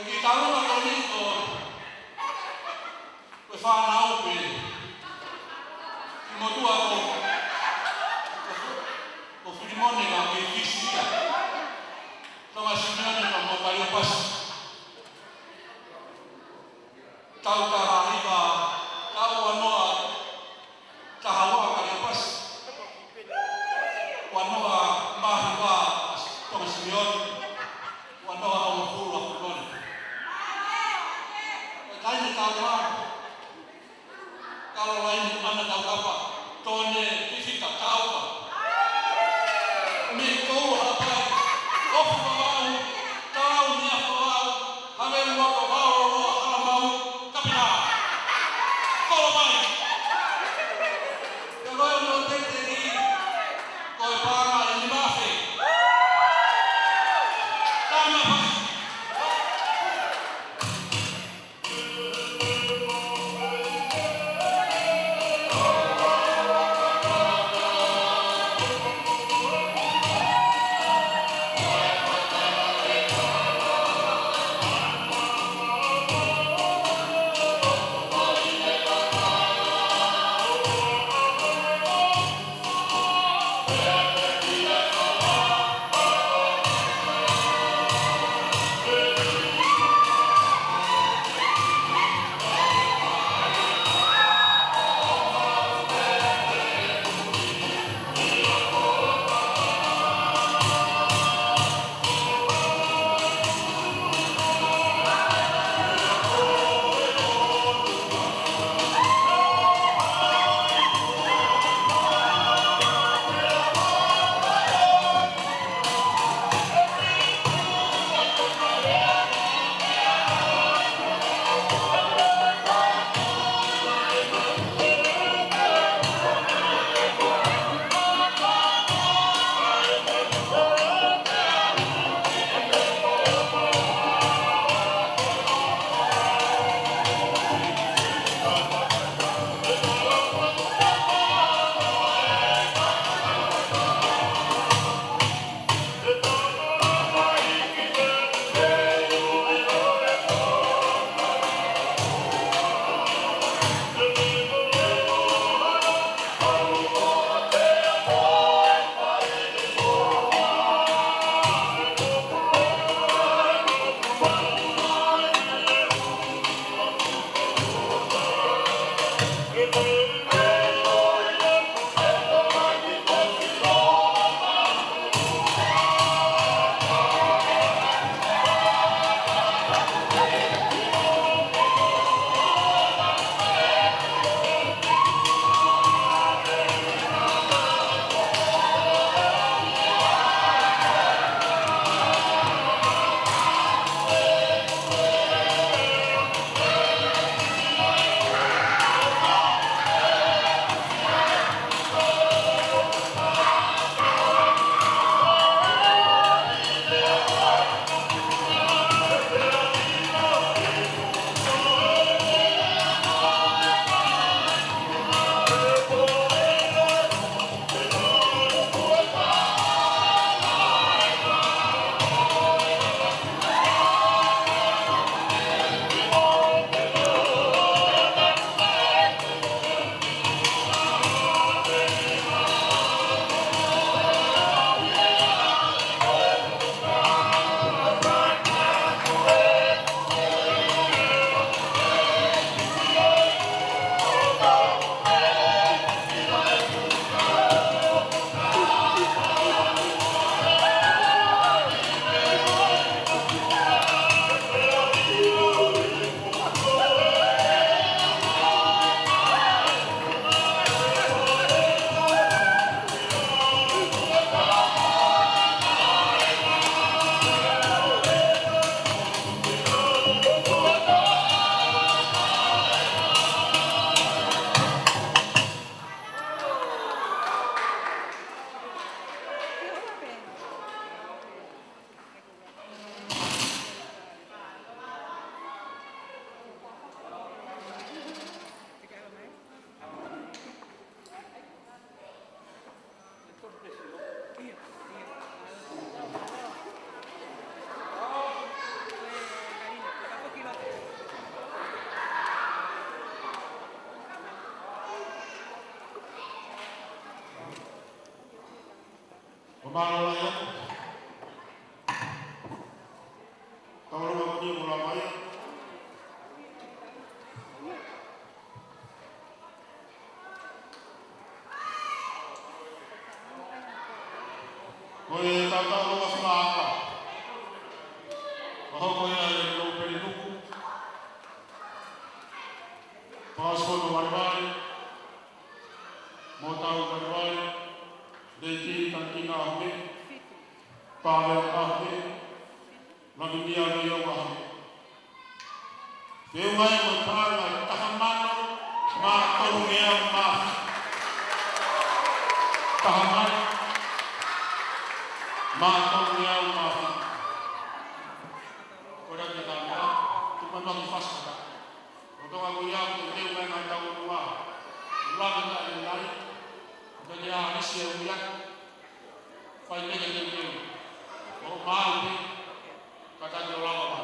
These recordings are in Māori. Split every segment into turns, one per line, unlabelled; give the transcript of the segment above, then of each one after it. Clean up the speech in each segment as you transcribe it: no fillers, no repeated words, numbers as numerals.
kita tahu kalau ni whanau pe mo tua ko Filimone ka ke fisia toma Simeone ka mo pari pas tau ka riba tau anoa tahawa ka pas wanoa mahiwa toma Simeone wanoa o fulu afukone lain tahu kalau lain mana tahu apa tone fisika tahu apa ni kau apa oh bau tahu Mamalaya. Kalau mau ni mulai. Koe tata loa whakaaka. Aho koe ai lo peri nuku. Pāskono warware. Motau warware. Deiti tankina ahe. Pāwe ahe. Lagunia reo ahe. Teo mai mo tāna tahamano. Mā tohungea mā. Tahamano. Maafkan dia maafkan. Kodak kita maaf, cuma bagi fast kata. Untuk aku yang dia main tahu luar, luar kita ada lari. Jadi hari siang dia, file kita dia. Oh maaf ni, kata dia orang apa?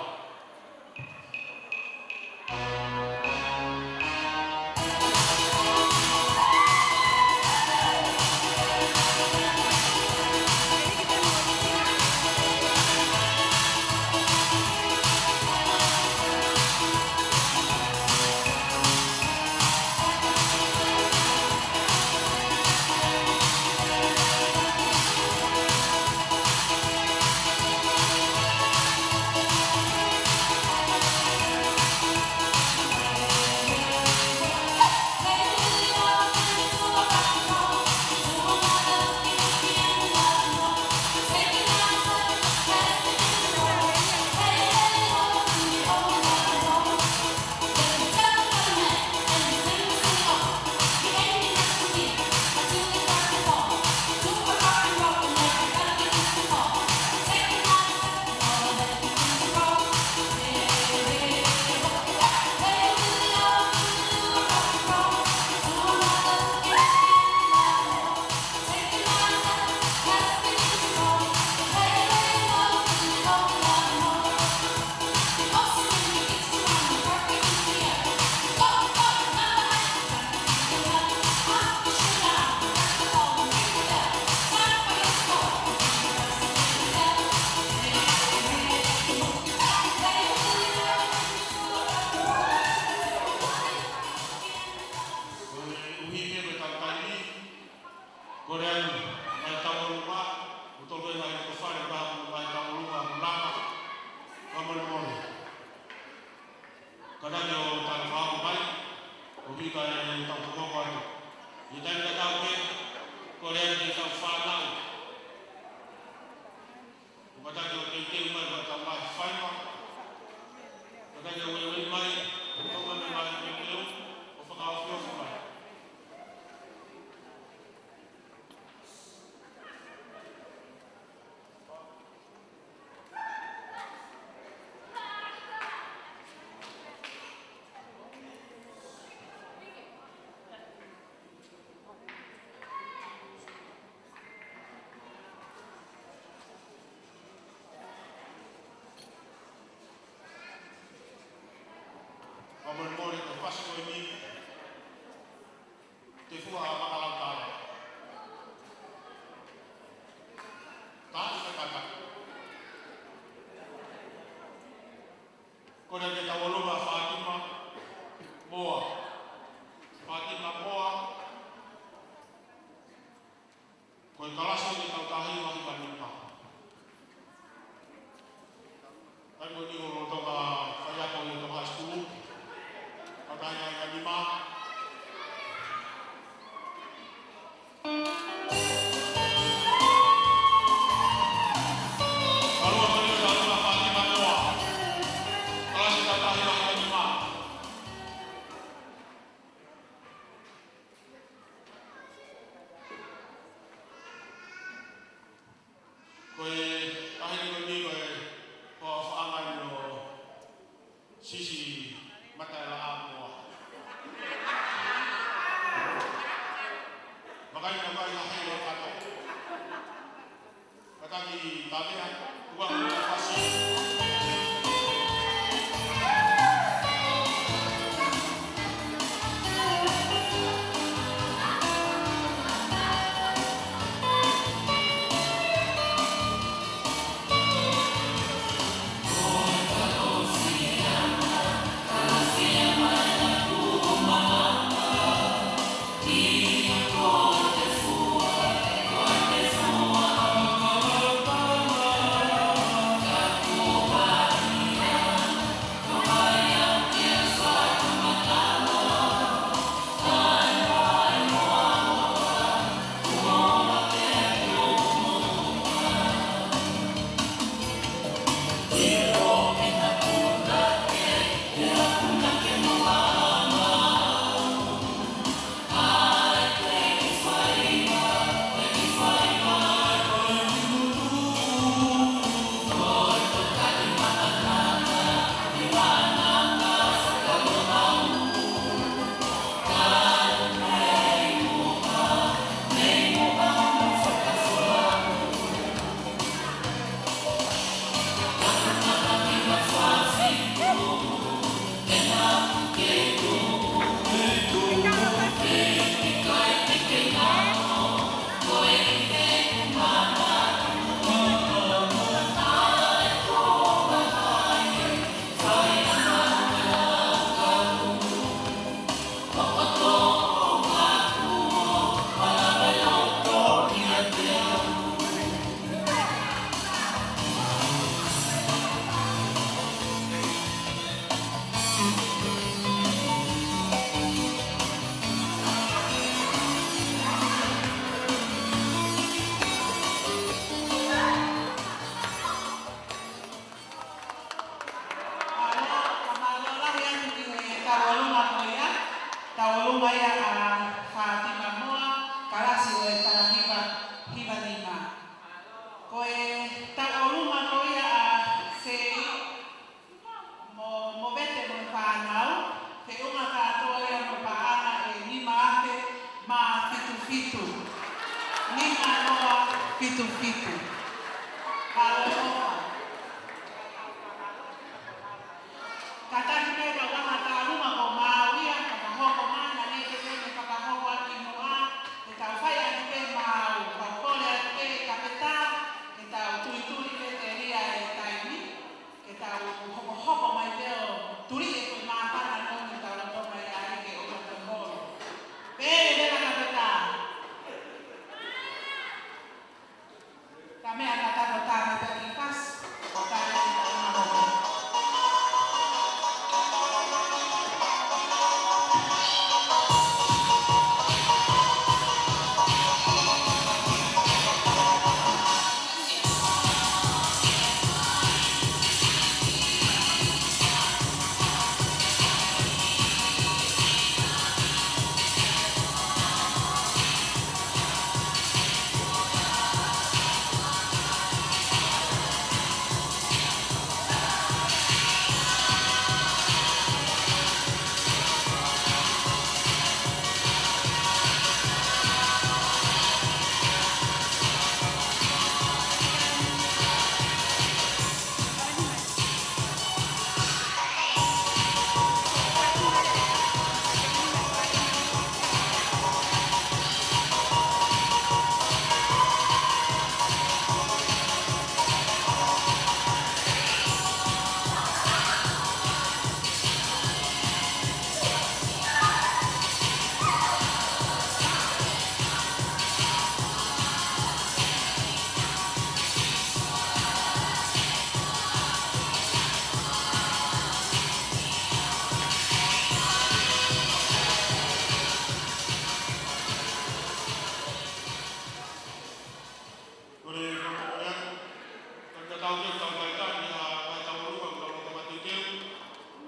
Bermori ke pasko ini tifua makalang tara. Tahu kata. Kau dah kita waluma Fatima Moa. Fatima Moa. Kau kalas ni kau tahi masih banyak. Aku ni orang tua saya kau yang tua sekolah. Katanya yang lima. Kalau beliau dalam apa lima doa, kalau kita tahu yang lima. Kau akhirnya ni kau aman lo sisi mata lah. Makanya yang helo kata. Kata di bagian uang inovasi.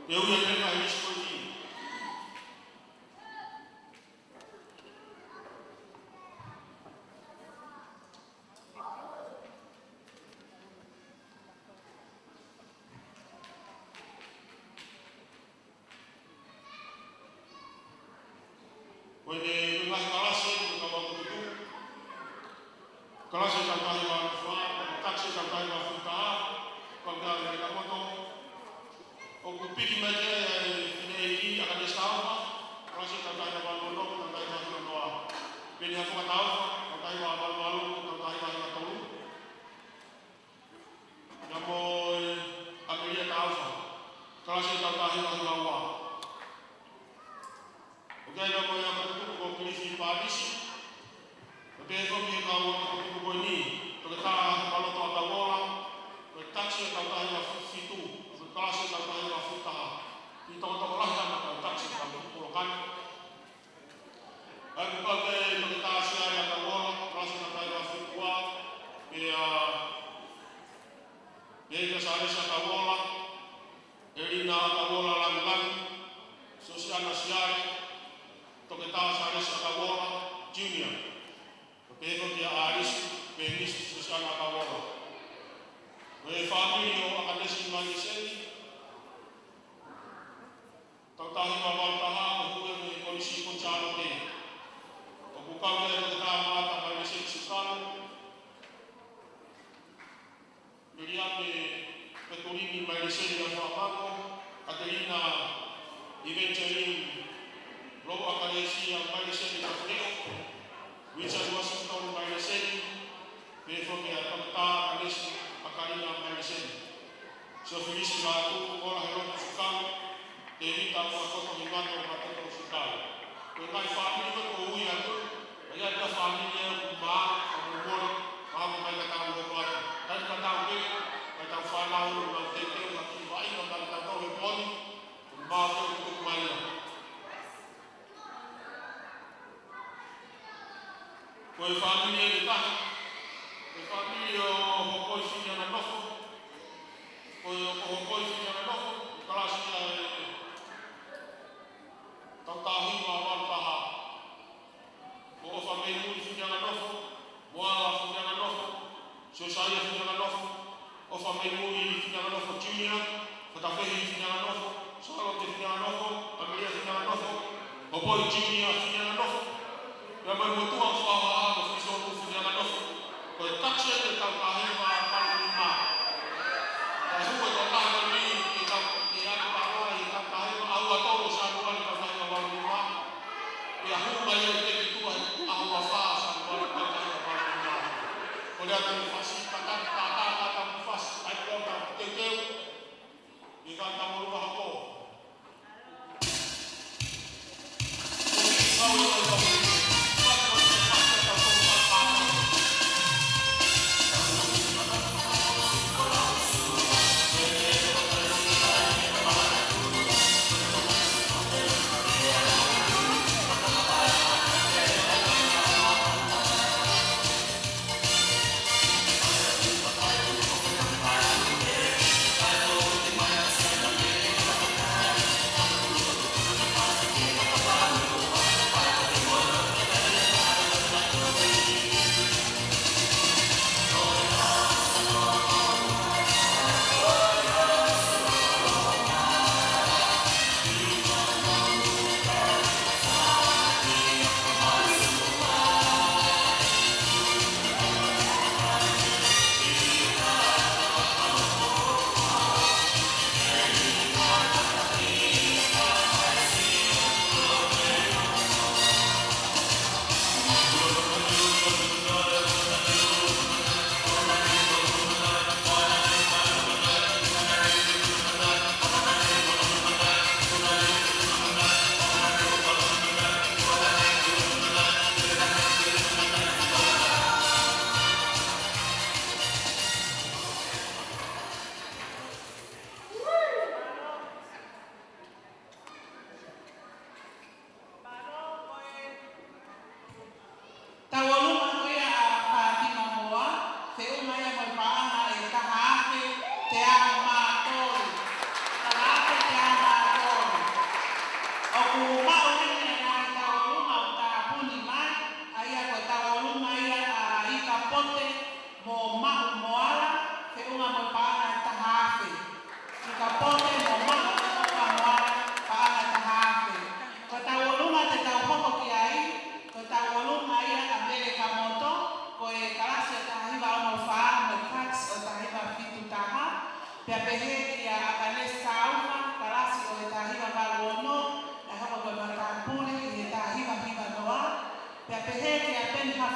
Eu ia ver mais isso por aqui. Porque nós falamos sempre do cavalo do tu. Classe cantar e vai falar, táxi cantar e vai ficar, qualquer coisa que acontece. O pique médio é ir a cada estado, classe cantar e vai no local, cantar e vai no local. Bem a focar tal, cantar e vai no local, cantar e vai no local. Namoy a media tal, classe cantar e vai no local. O que é que eu vou fazer com o polícia para isso? Porque eu vou ficar com o boni, porque está falando toda a bola, o táxi está aí a fitu, o classe está aí a fitar. Então está lá já o táxi está colocando. Aí porque está assim a bola, o classe está aí a fitar, e ele já a bola, ele na bola lá no lado, social nacional, porque está a bola, junior. Pero dia aris penis susana kawola. We family o akadesin maniseni. Tatahi mabaltaha huwe me polisi konchalo te. O bukawe o mata maniseni susana. Duriame petulini maniseni ya famako. Adelina eventually logo akadesi yang maniseni kafreo. Richard Washington Mariseni, Befo que a Tanta Alessi, a Karina Mariseni. Se feliz lá tu, ora relógio musical, evita uma foto de mato musical. Porque a família com o Iato, a família com o mar, com o moro, algo mais da casa do mato. Tanto que está o que, vai estar falando, não tem tempo, aqui vai, não está o que pode, o mar tem um pouco mais. Foi família de carro, foi família o coi filha na novo, foi o coi filha na novo, classe tanta rima volta o família muito filha na novo, boa filha na novo, social filha na novo, o família muito filha na novo, junior, foi filha na novo, solo filha na novo, família filha na novo, o coi junior filha na novo. Ya bermutu ang suara ofisio ofisio na nofu ko taxi de tal kahima palima kasu ko tal ni kita ya para kita kahima awa tolo sa buwan ka kahima palima ya hu bayo de itu awa fa sa buwan ka kahima palima ko dia tu fasi kata fas ai ko ka teteu ni kan tamu rumah ko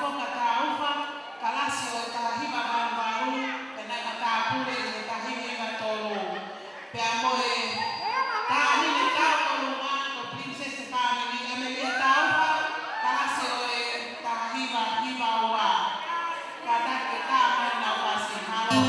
foka taufa, kalasi o tahiva baru pena matapule e tahiva tolo. Pe amoe tahine tau ma ko princess family Amelia taufa, kalasi o tahiva hiva wa. Kata kita mana wasi halo.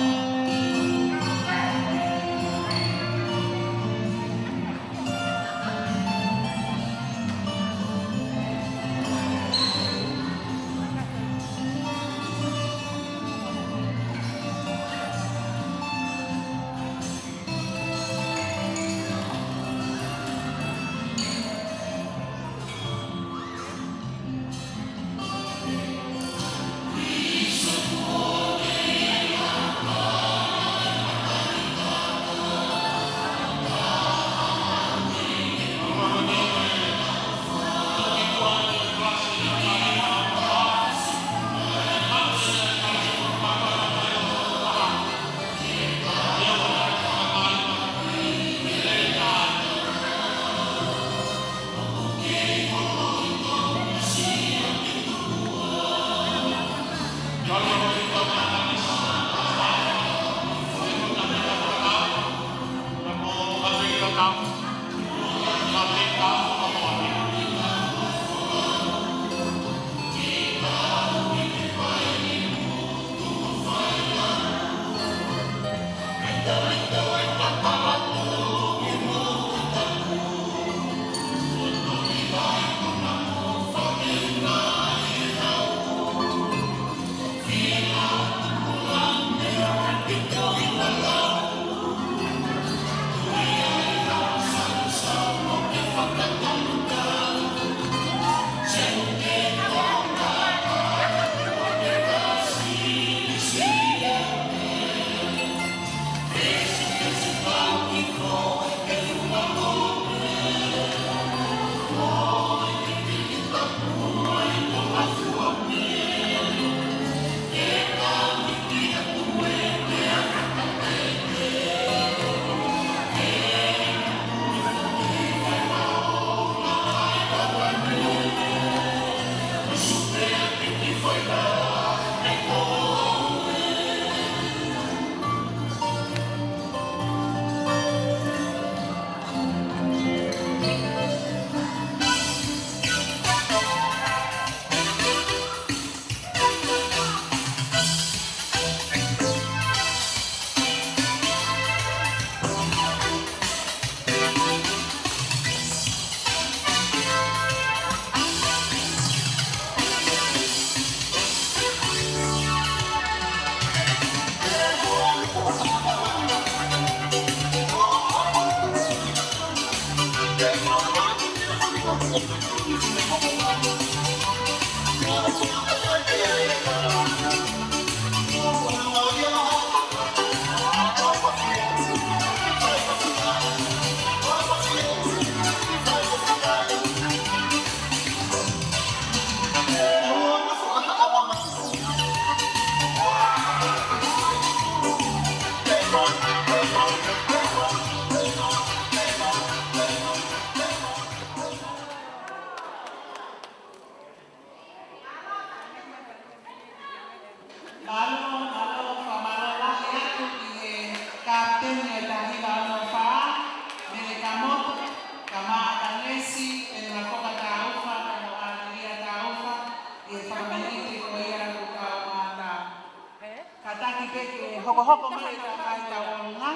Hoko mai ka mai tawonga,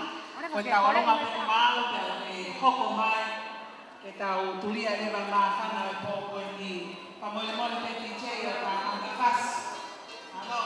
ko tawonga pe malo pe hoko mai ke tau tulia le ba mafana po po ni pamole mole pe tiche ya ta angkas. Halo.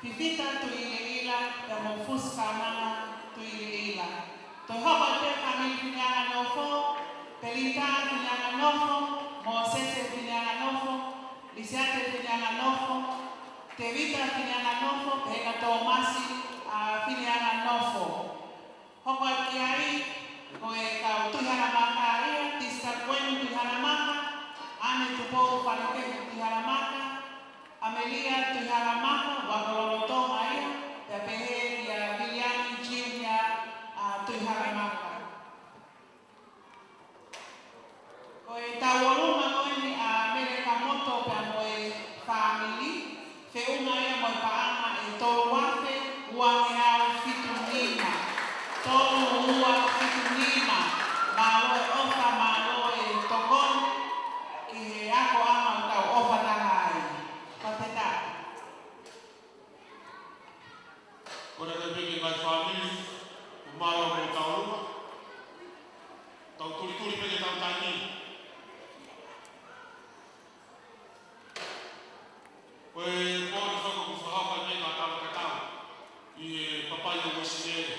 Fifita tuiliila ya mofuska mana tuiliila. Tohoba te kami pinyanga nofo, pelita pinyanga nofo, mosese pinyanga nofo, lisiate pinyanga nofo, tevita pinyanga nofo, pega tomasi pinyanga nofo. Hoba kiari, koe kau tuhana maka ia, tista kwenu tuhana maka, ane tupo panoke tuhana maka, Amelia tuharamaka wakololotoma ia ya pehe ya biliani chini ya tuharamaka. Koe tawaruma koe ni Amerika moto pa moe family fe una ia moe paama e tolu wafe uange hao fitu nima. Tolu ua fitu nima malo e ofa malo e togon ki ako ama utau ofa tahai.
Kona te peke mai whaniri, o maro mo tauruma, tau turi peke tau tani. Koe pōri whaka ku whahapa nei ngā tau katau, i papai o Wesinere,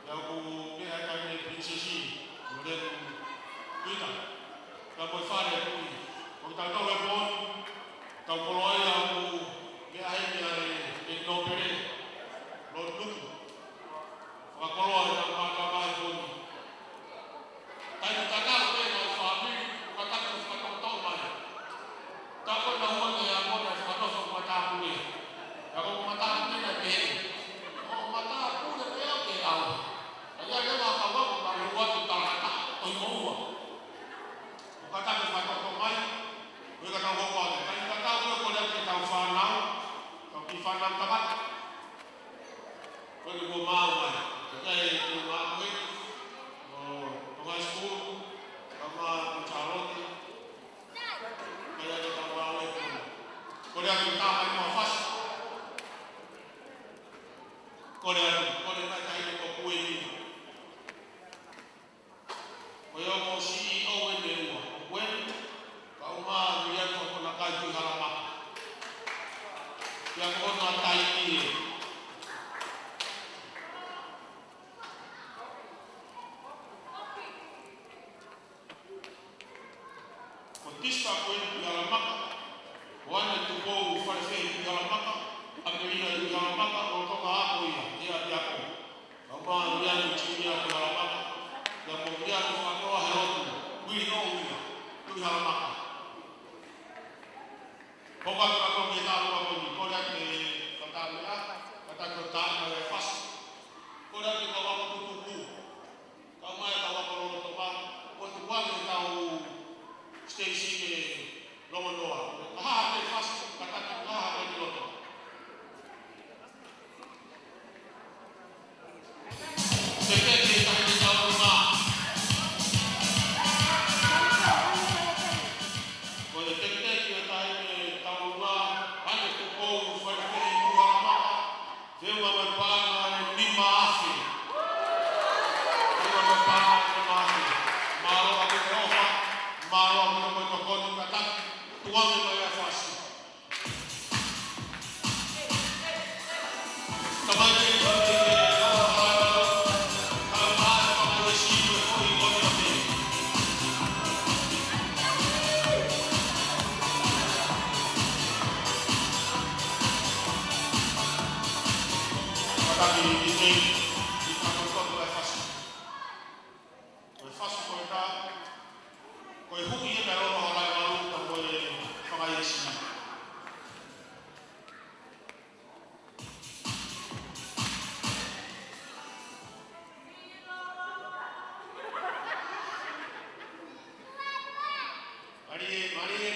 ia ku mea kai nei princesi, o renu tuita, ka moe whare e kui, o tau tau e pōni, tau poloai au ku mea hei e nōpere, Lord Luku, whakakoloa e tau mātua mai pōni. Tai te takau tēnā o whāmiri, whakataka whakatau mai. Tāko na huanga e a mōna whakatofa kumatāpune. Ia ko kumatāpune na pehe. O kumatāpune pēo ke au. A ia rewa kawaku ka ruatu tākata o i moua. Whakataka whakatau mai, ui katau hokoane. Tai te takau kua kore ke tau whanau, tau ki whanau takata. Koe ko mau mai, kai ko mau mai, o high school, kama Charlotte, kai ko tau mau mai ko. Kore aku tāpai mo fast. Kore mai kai ko kue ni. Koe o ko CEO e me ua, wen, ka uma ria ko na kai tu harama. Ia ko na tai ni. Tista koe i alamaka, o ane tupou wharesei i alamaka, a kerina i alamaka, o toka ako ia, ia i ako. Au maa rianu chinia i alamaka, ia mo rianu whakroa he rotu, wiri o uia, tu i alamaka. Hoka tua koe ki tālua koni, kore ake katāmea, katako tāna e whasi. Kore ake ka waka tutuku, ka mai ka waka rono topa, koe tu wale tau Stacy ke Lomonoa. Kaha te fast kataki kaha ke loto. Seke te tahi te tau ma. Ko te teke te tahi te tau ma. Ane te kou wharekei kuharamaka. Teua me pāna e lima afi. Teua me pāna e lima afi. Maro a te ofa. Maro a te koni kataki, tuame mai a whasi. Tamai te kati e awa haerau, ka mae whakare simu e koni koni a te. Kataki i te, i whakakoto e whasi. Koe whasi koe tā, koe huki e me rono harai maru ka koe whakai e sini. Marie.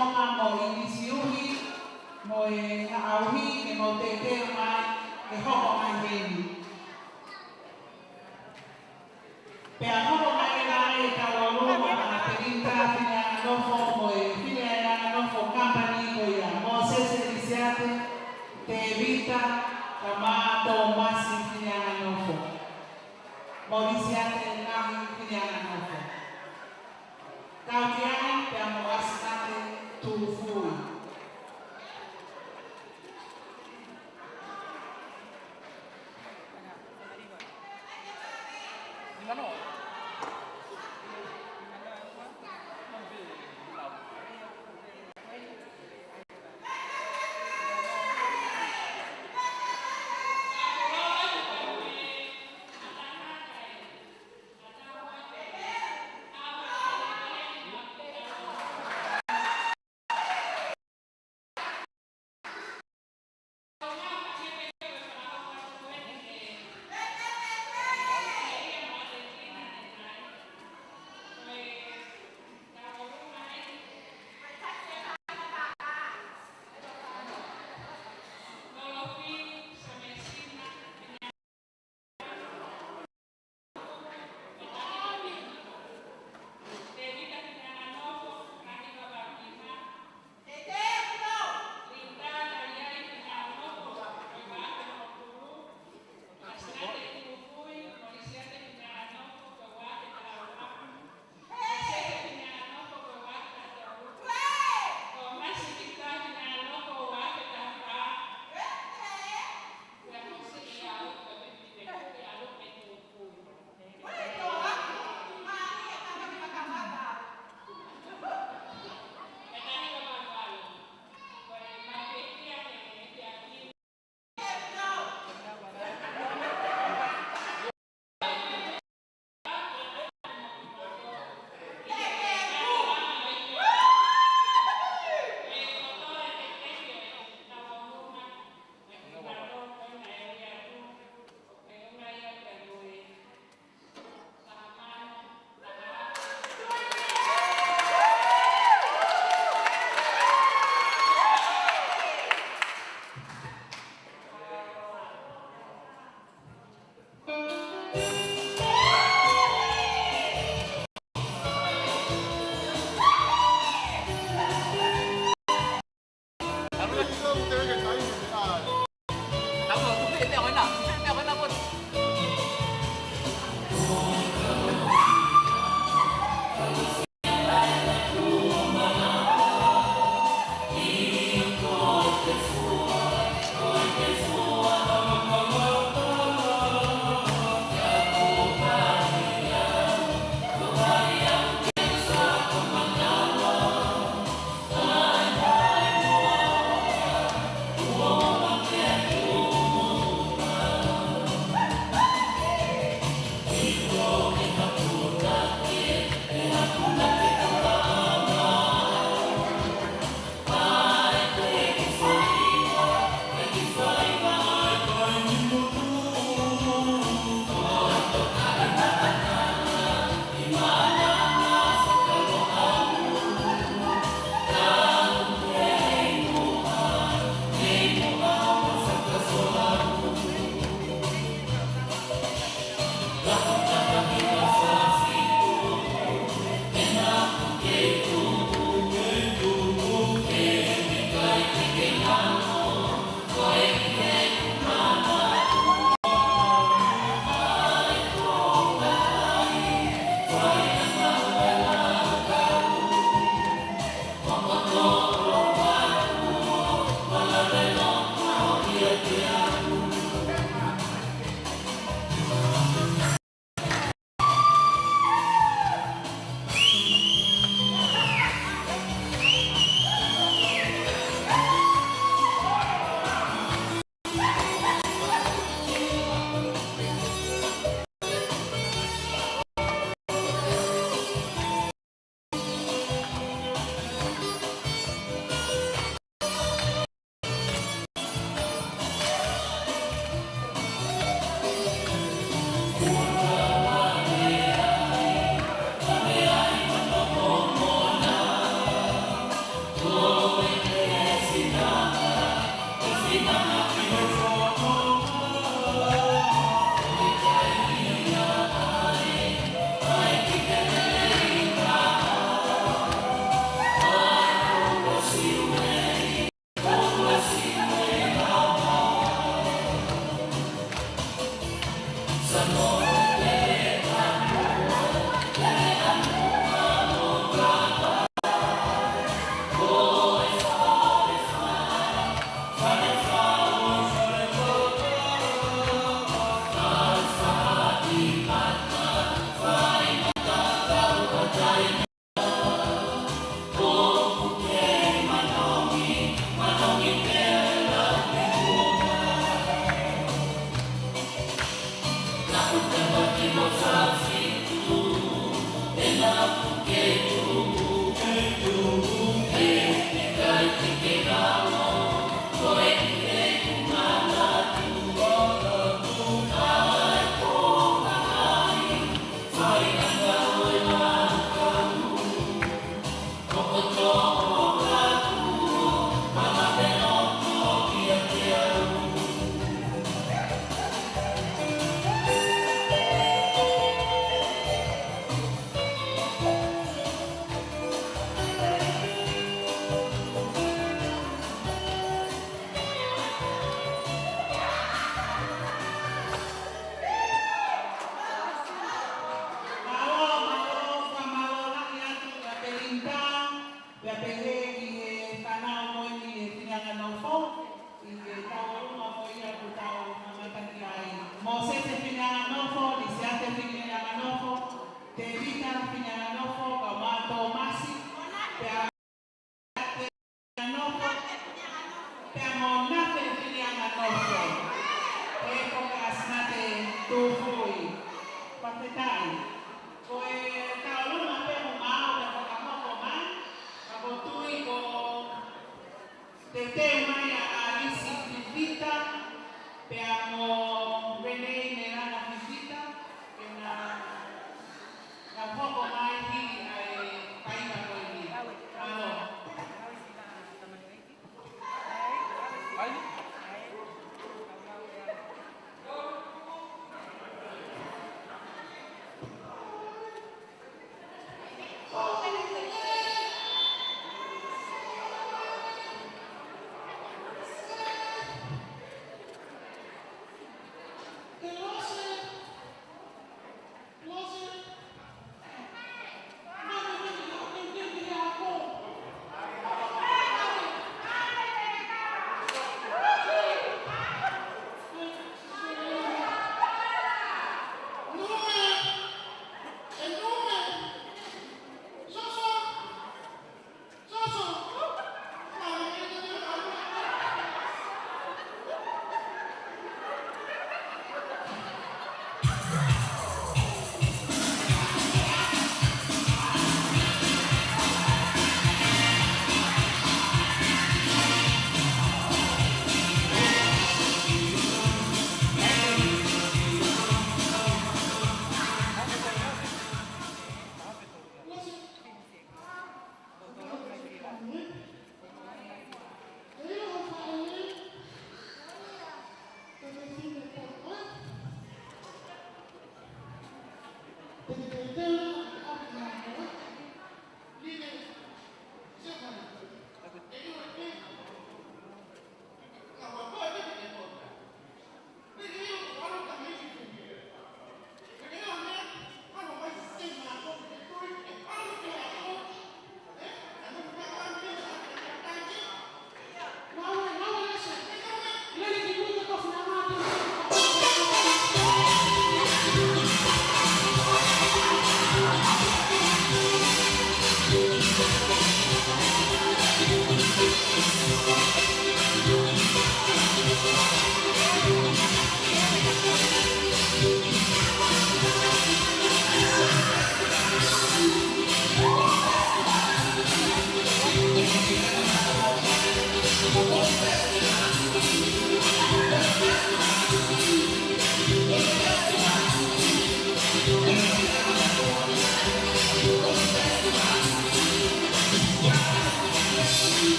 tonga mo inisiuhi, mo e auhi, ke mo te mai, ke hoko mai heni. Pea hoko mai e ka waluma a perita whina nofo mo e whina nofo company mo ia mo sese lisiate, te evita, ka maa tō masi whina nofo. Mo lisiate ngahi whina nofo. Kau tiana, pea mo asate tu fui.
Gimana?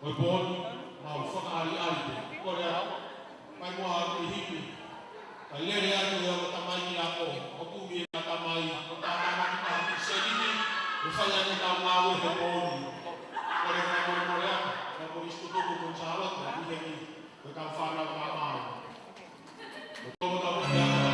Oi bon, mau whakaari korea, mai mua aku hipi. Kai lere atu ia o tamai ki ako, o kuhi e tamai, o tātama ki tāki serini, o whai ane tau ngā ue he pōni. Kore whai kore aku, ka kore istu tuku kon sa alota, i heki, o ka whanau ngā māu. O tōko tau ki a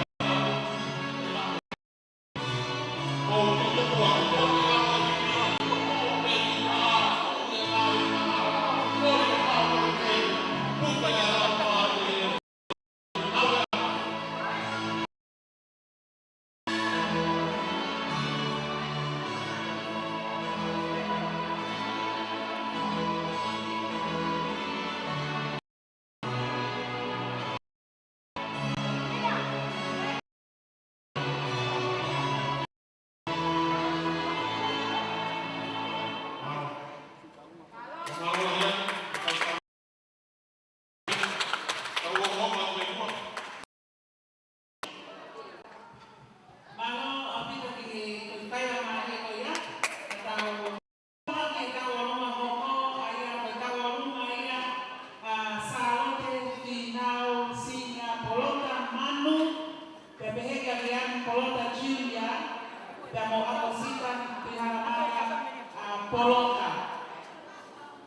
Polota,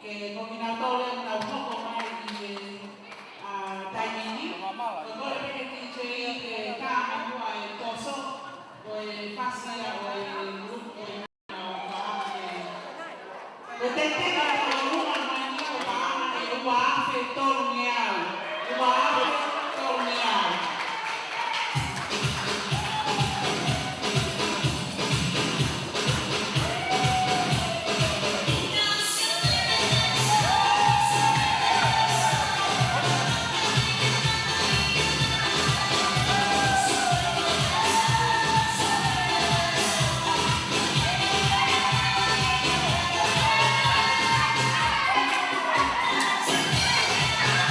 que nominatore na poco mai di Taimini, agora che dice che cambia qua il toso, poi passa o gruppo o tente la una mania o bana e o afe torneau, o afe torneau.
Thank you.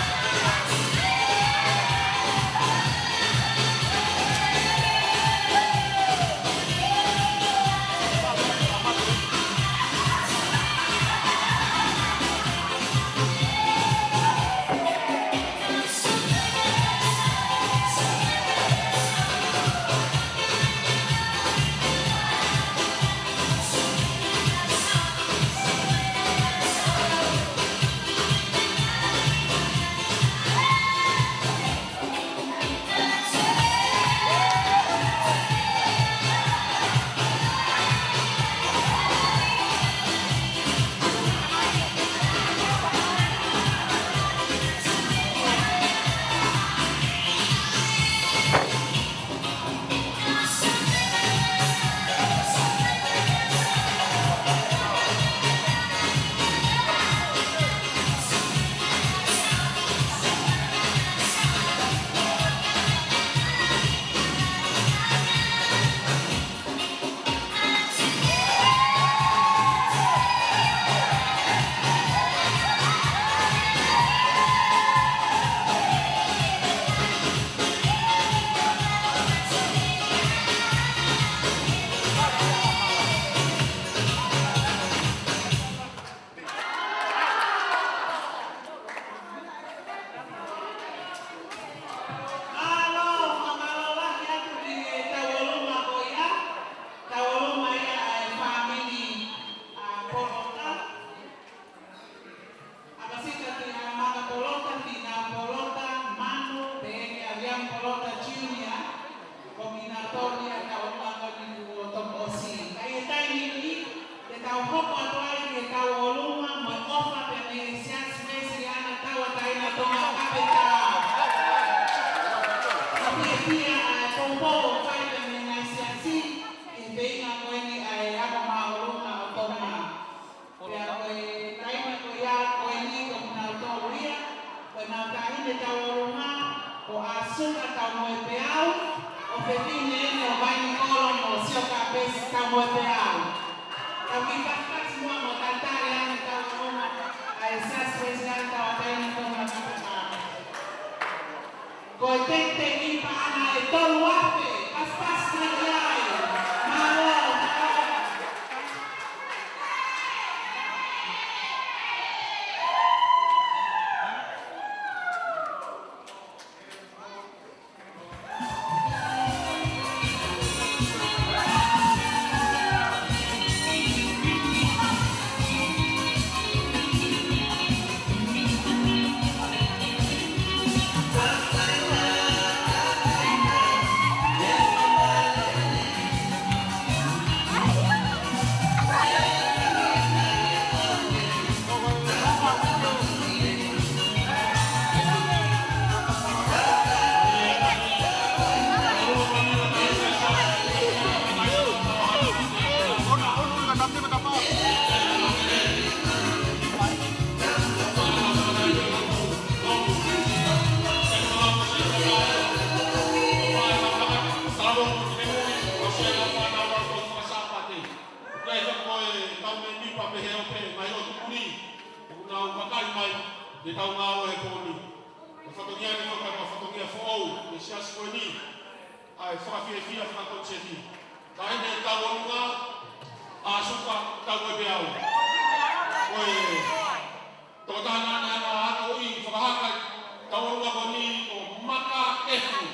mai o tukuni. Una upakai mai de tau ngā oe pōni. E whatongia ni toka ka whatongia whaou, e sias koe ni. Ai whakawhia whia whakatonseti. Ka ene tau onunga, a suka tau e beau. Oe, toko tāna ana ana ana oi, whakahaka tau onunga ko ni o maka efu.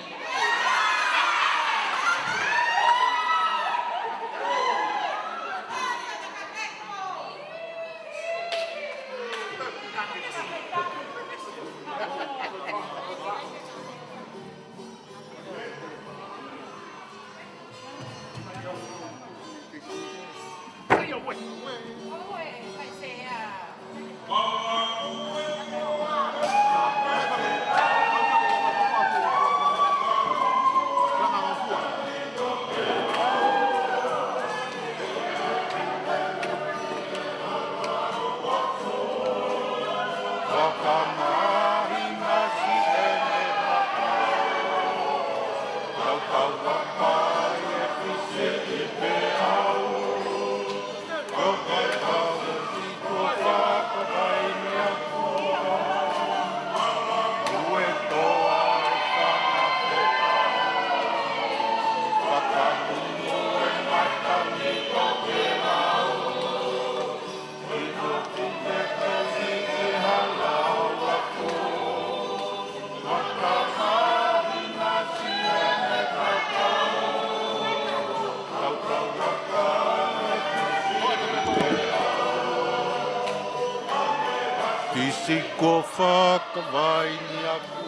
Ko whakawai aku.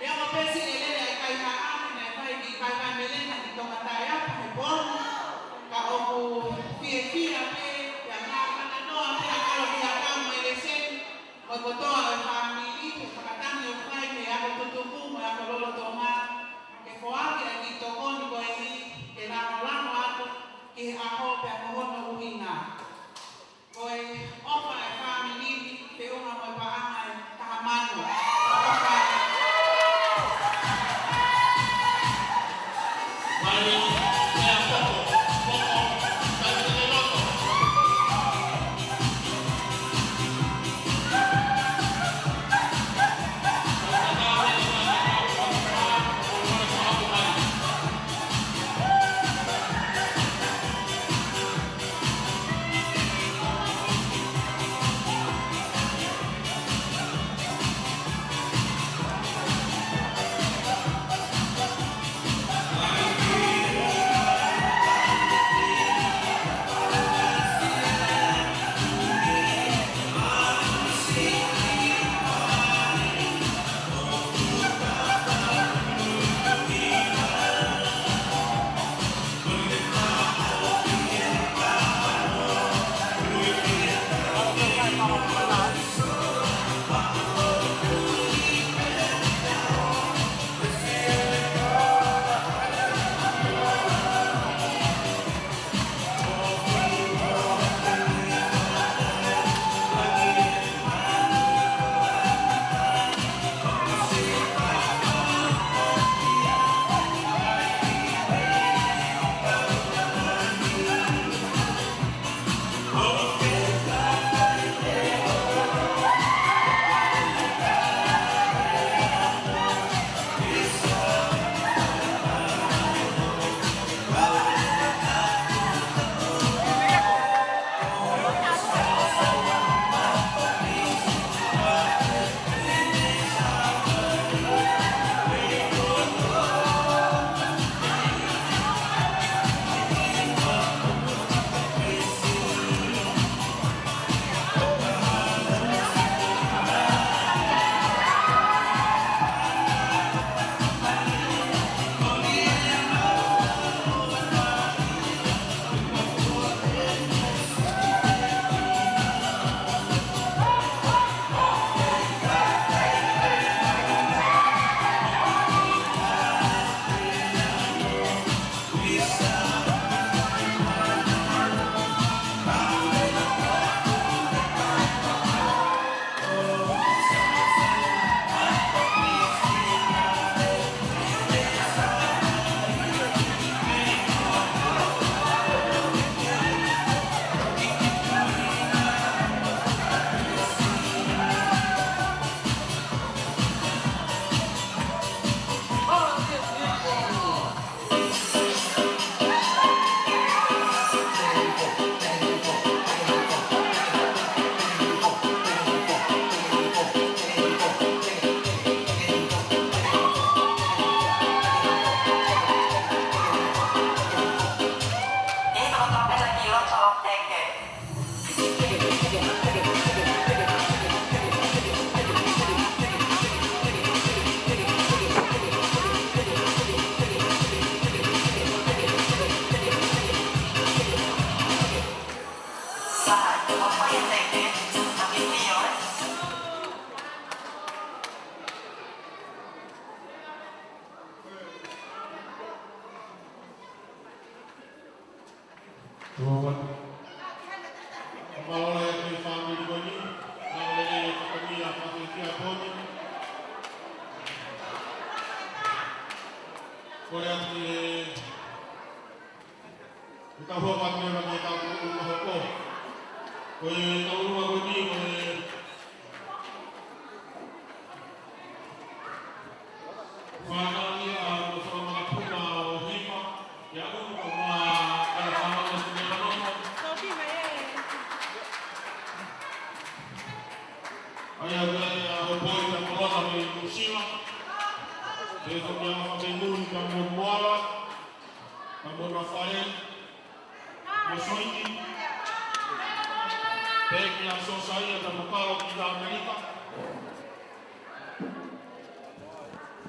Abbiamo preso le lei ai Caivani, ai Caivani,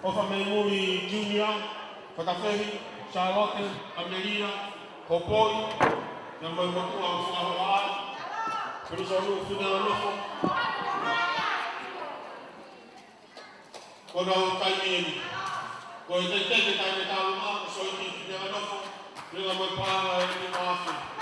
Ofa Memuri Junior, Whakawhehi, Charlotte, Amelia, Hopoi, na mai matua o whaharai, Perusaru, Whina Nofo. Ko rau taimeni, ko e teiteke taime tāluma, so i ki Whina Nofo, ringa mai pāra e ni māwhi.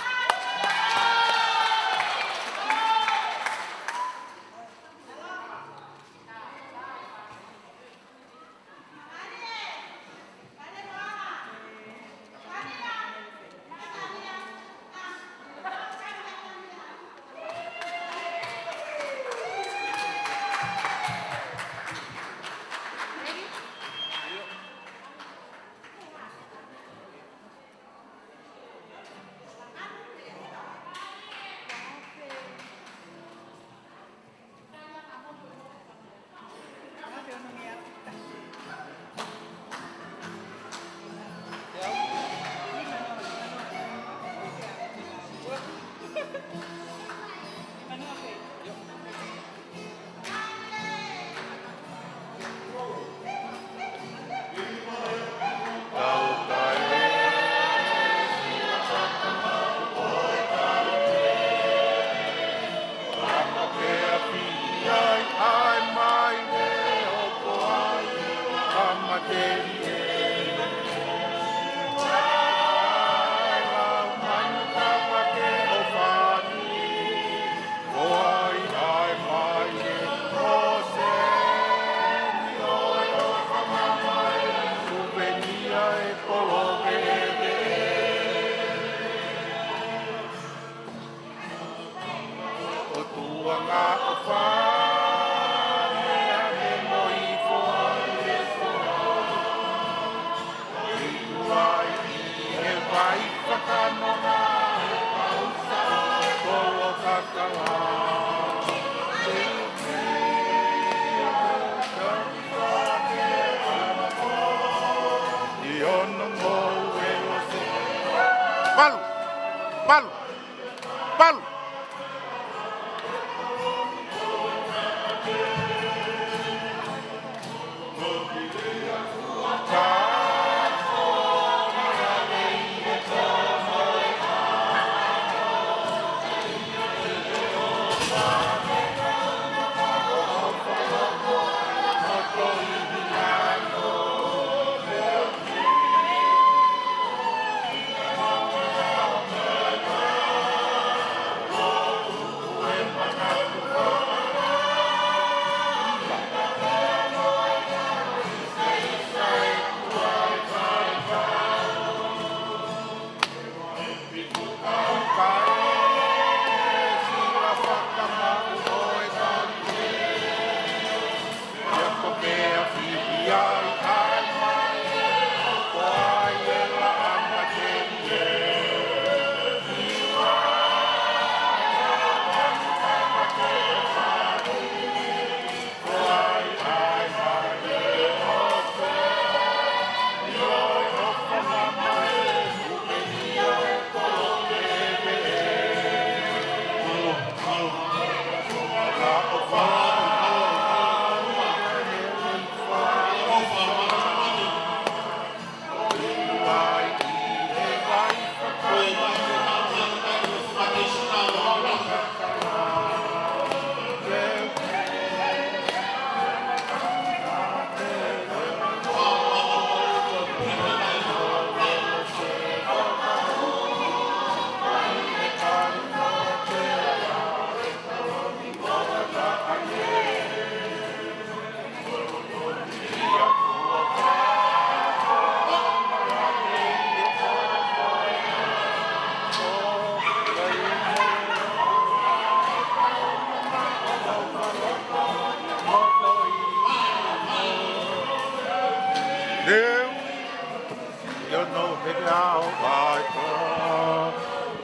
nao ai ka.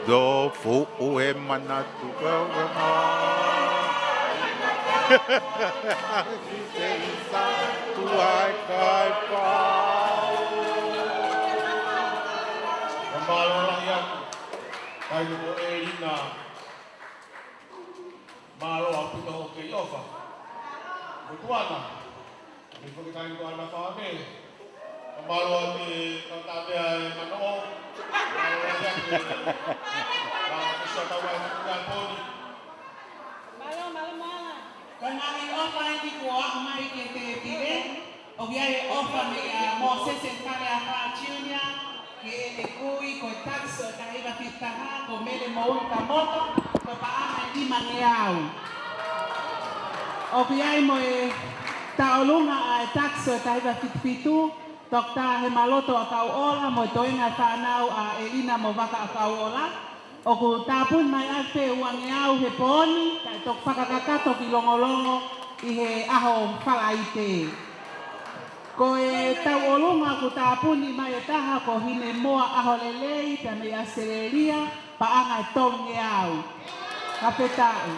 Do fu'u e manatu ka wama. Si se isa tu ai kai pau.
Kamalo lang yan. Kayo mo na malo ang pito kay Ofa. Butuana. Hindi ko kayo ko na kami. Kamalo ang tabi ay manoong. Kamalo lang yan. Kasi tawa sa kanya po ni.
Kanami Ofa hindi ko ako makikitire. O biyahe Ofa may Moses and Kale Apa Junior. Que kui ko taxo ta iba fitaha ko mele mo ta moto ko paama di mangeau o biai mo e taolunga a taxo ta iba fitu tokta he maloto ka ola mo toinga tanau a elina mo baka ka ola o ku tapun mai afe wangeau he poni ka tok pakakakato kilongolongo i he aho falaite. Ko e tau olunga ku tapuni mai e taha ko hine moa aholelei ta me asereria paanga e tonge au. Kapetau.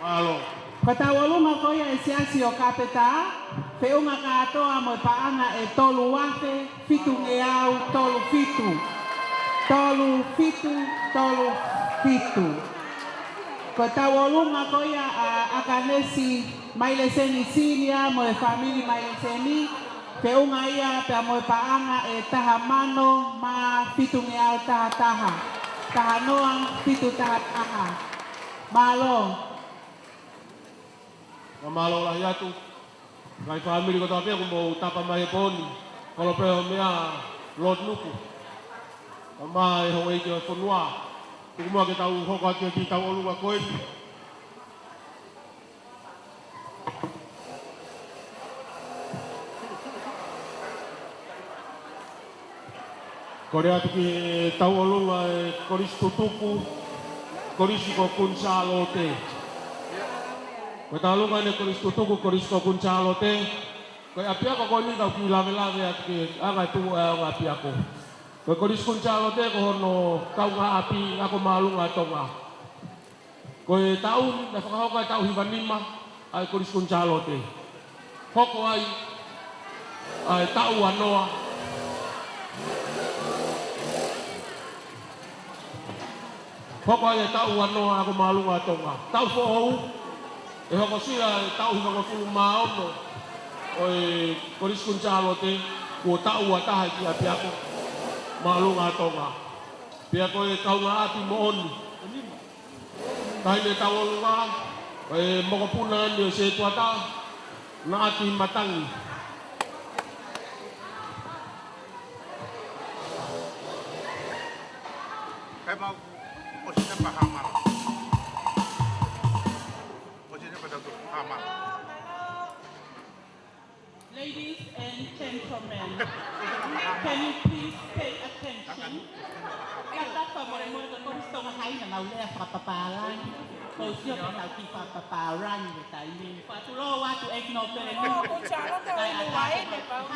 Malo.
Ko tau olunga ko ia e siasi o kapeta, fe unga katoa mo paanga e tolu wafe, fitu nge au, tolu fitu. Tolu fitu, tolu fitu. Ko tau olunga ko ia akanesi Maile seni sinia mo e famili maile seni pe unga ia pe mo paanga e taha mano ma fitu nge au taha noa fitu taha aha malo
Kamalo lang yatu. Kay family ko tabi ako mo tapa mai poni. Kalau pe mea lot nuku. Kamai hoi ke ponua. Tuma ke tau hoka ke ti tau olunga koi. Korea tuki tau olunga e koris tutuku, koris ko kunsalote. Ko tau olunga ne koris tutuku, koris ko kunsalote. Ko apia ko ni tau kilame-lame at ki anga tu nga apia ko. Ko koris kunsalote ko hono tau nga api ako malunga tonga. Ko tau na whakahoka tau hivanima ai koris kunsalote. Hoko ai tau anoa. Hoko ai tau anoa ako malunga tonga. Tau fohou. E hoko sira tau hima ko maono. Oi koris kunsalote ko tau ataha ki api ako malunga tonga. Pia ko tau nga api mo oni. Kai me tau olunga. Moko puna ni se tuata na ati matangi.
Kaya mau posisinya Pak Hamal. Posisinya pada Hamal.
Ladies and gentlemen, can you please pay attention? Kata pamore-more ko koris tonga hai na maulea papaparan. Ko sio ka tau ki papaparan ni taimi. Patulo wa tu ekno pere no.
Kuchalo te oi luai te pau.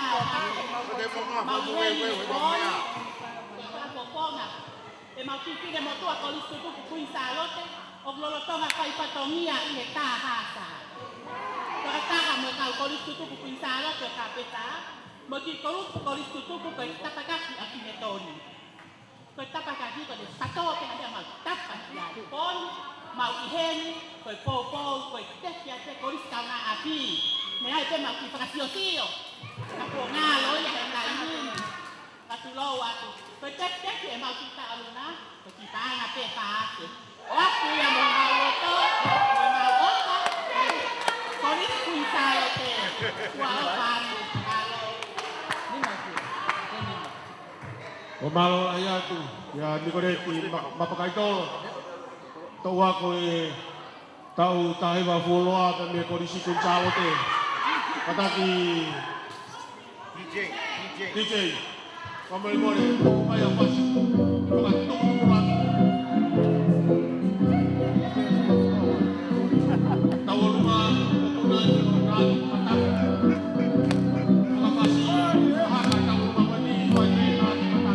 E mau kikine mo tua kolis tutuku kuin salote o glolotonga kai patongia i he tahasa. Toa taha mo kau kolis tutuku kuin salote o kapeta mo ki kolis tutuku ko tapakaki a kinetoni. Ko tapakaki ko de patoke hada mau tapaki a pon mau iheni ko popo ko tekia te kolis kauna api. Me ai te mau ki frasiosio. Kapo ngalo ya he lainin. Katulo atu. Petek-tek ya mau kita aluna, kita ngape pakai. Waktu yang mau itu, mau apa? Koris kuisai itu, walau paru kalau ini masih, ini.
Malo ayah tu, ya ni ko reti mapakai tolo. Tawa ko tau tahi ba fuloa ka me koris kunsalote. Kataki DJ. Kamay mo rin, kaya pas, mga tukuran. Tawalungan, kukunan yung rado, matak. Mga pasi, kahaka, tawalungan ni, wajay natin matak.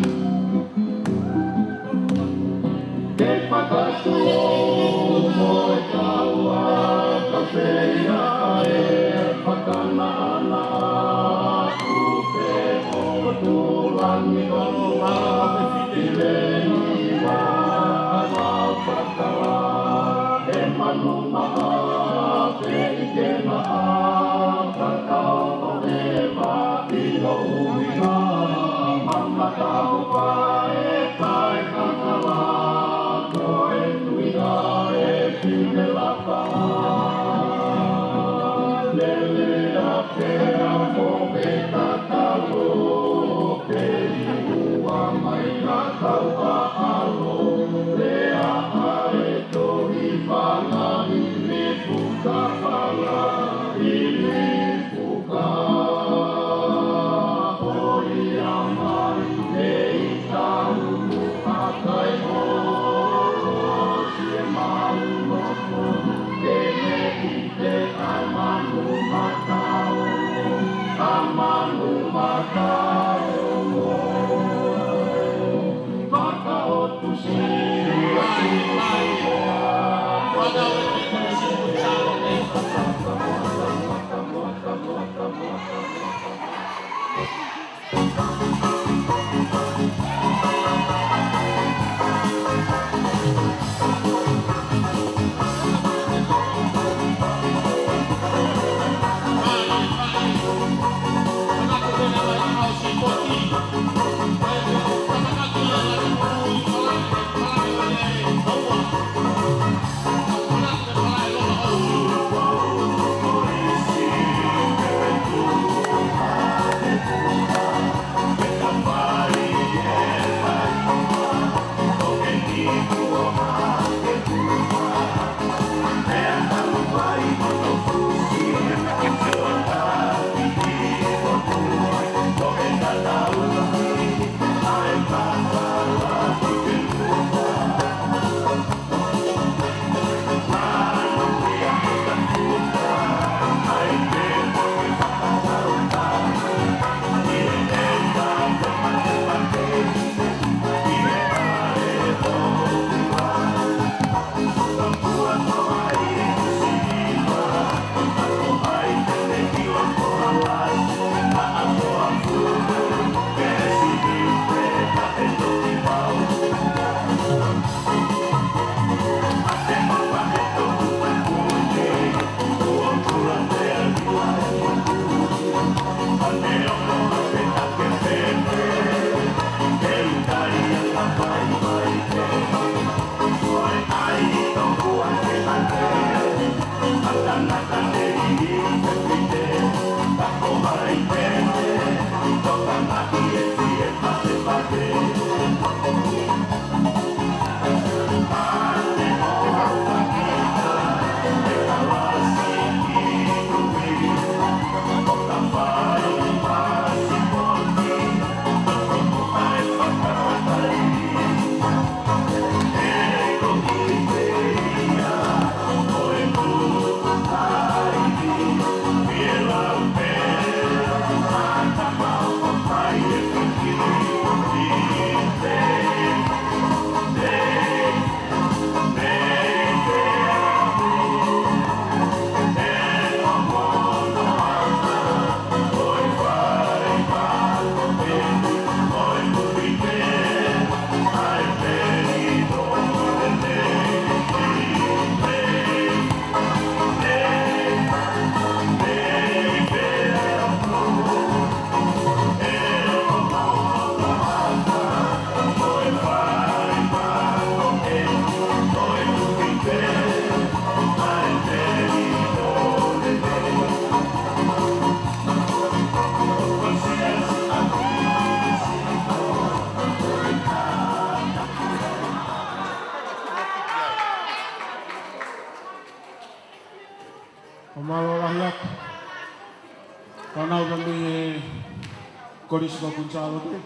Korisma Gonzalo te.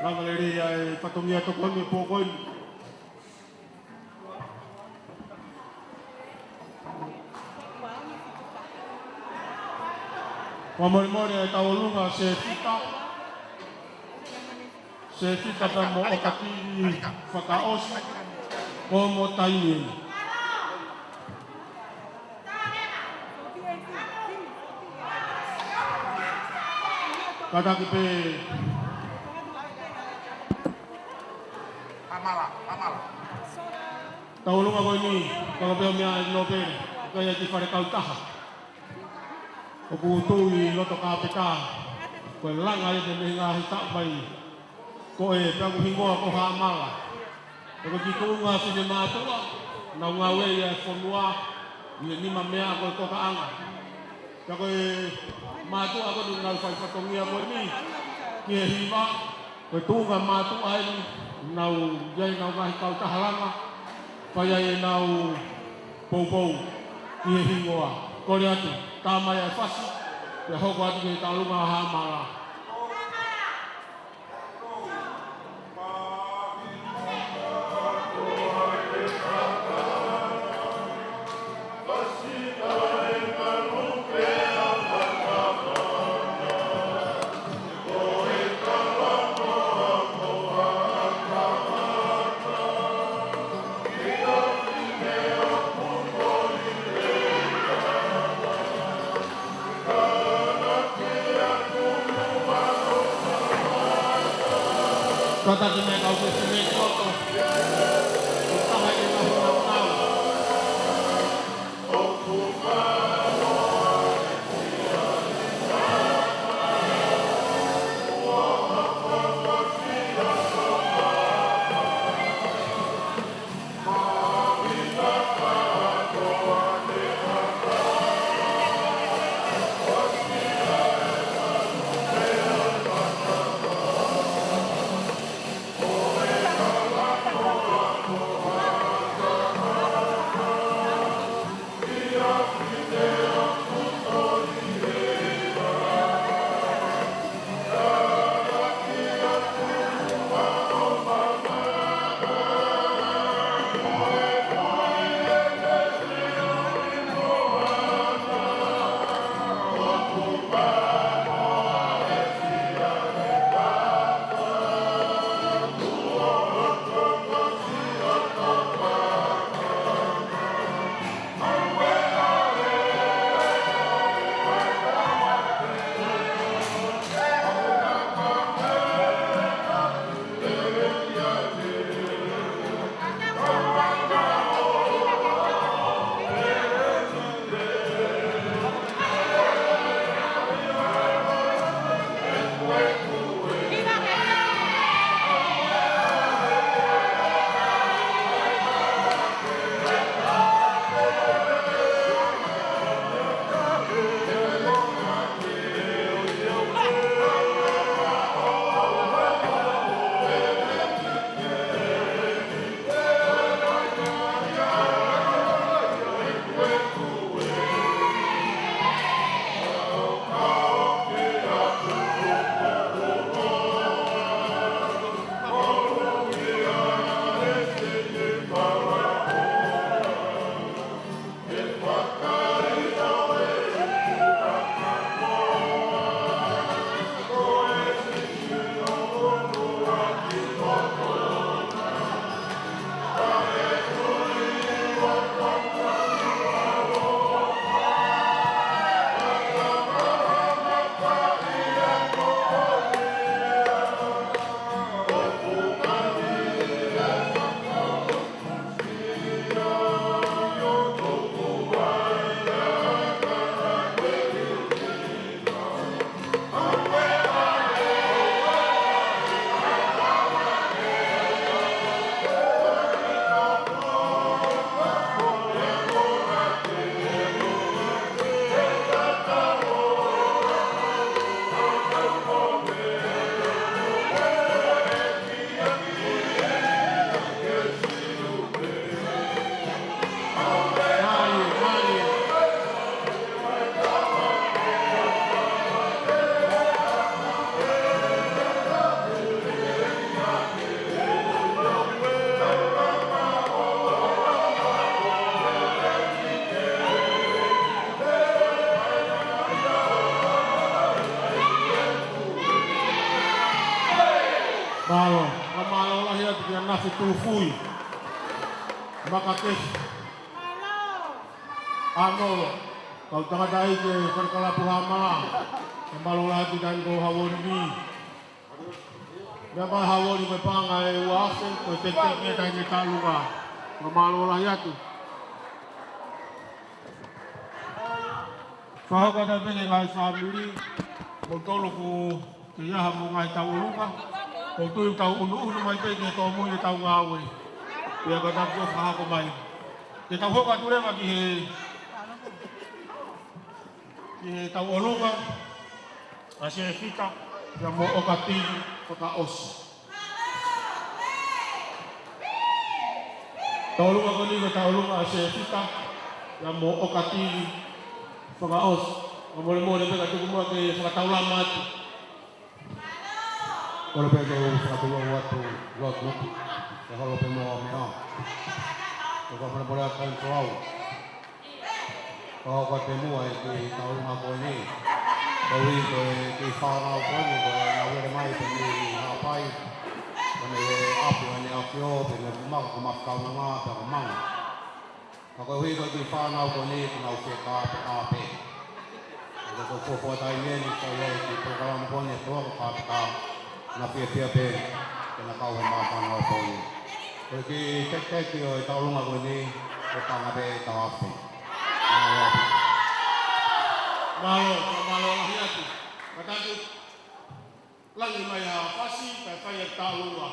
La Valeria e patongia to kon po kon. Wa mori e tawolunga se fita pa mo okati whakaos o mo taini. Kadaki pe taulunga ko ni kalau peo mea lope kaya ki whare kautaha. O kutui loto kāpeka koe langa e te mehinga hi tāpai ko e pēku hingoa ko haamala. E ko ki kuunga sine mātua na unga wei e whonua i e nima mea koe koka anga. Ka koe mātua ko ni ngau whai whatongia koe ni ki e hiwa koe tūnga mātua e ni nau iai nau ngahi kautaha langa whai ai e nau poupou i e hingoa. Kore atu, tā mai ai whasi, e hoko atu ke tā lunga haamala. Kata ki mea kau ke sine koto. Utaha e ngahi nau nau. Malo, malo lah ya dengan nasi tufui. Makakis. Ano, kau tengah dai ke perkala puhama. Malo lah dengan kau hawoni. Dapat hawoni mepangai wasen, kau teteknya tanya talunga. Mamalo yatu. Whahaka na pene ngai whamiri, o tolo ku te iaha mo ngai tau urunga, o tui tau unu mai pene tō mui tau ngāwe. Pea ka tapu whahako mai. Te tau hoka turema ki he tau orunga, a se fita, ia mo o ka tini, o ka osi. Tau orunga ko niko tau orunga a se fita, ia mo o ka tini, Pagaos, mole pega tuku mua ke whakataula matu.
Ora pega o whakataula watu lot mutu. Te holo pe moa mea. O ka whanapore a kanto au. Ka ka te mua e ki taurunga koe ni. Kau i koe ki whanau koe ni koe na were mai pe ni hapai. Kone e apu ane a whio pe ne maka ka makau na ngā pe ka manga. Ka koe hui koe ki whanau koe ni ki nau ke ka pe a pe. Ko ko tai ni ko ye ki program ko ni to ko ka na pia pe na ka wa ma pa no ko ni ko ki tek ki o ta lunga ko ni ko pa na be ta afi
malo hiatu katatu langi mai a pasi pa pa ya ta lunga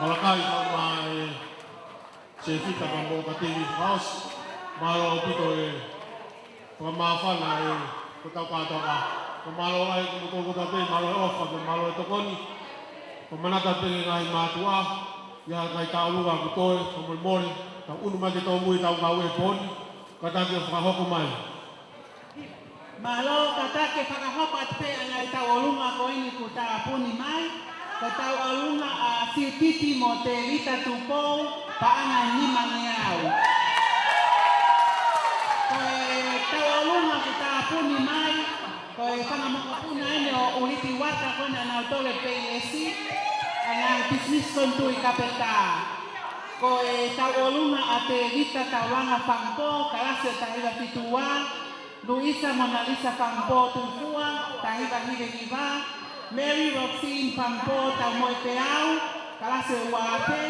Malakai au mai se fita ka mo ka TV house malo pito e pamafana e ko tau ka toka ko malo ai ko ko ta pe malo ofa ko malo to koni ko manata pe ngai matua ya kai ta luga ko toe ko mo mori ta unu ma ke to mui tau ka we poni ka ta ke fa hoko mai
malo kata ke whakahoko at pe angai tau olunga ko ini ku ta puni mai. Katau alunga a sititi mo te rita tupou paanga ni mangeau. Koe tau alunga ku ta puni mai, koe whangamokapuna ene o uliti wata kona na utole PSC, anang bisnis kontui kapeta. Koe tau alunga a te rita tawanga whampo, kalase tahiwa fitua, Luisa Mona Lisa whampo tufua, tahiwa hire hiva, Mary Roxine Pampo tau moe te au, kalase uape,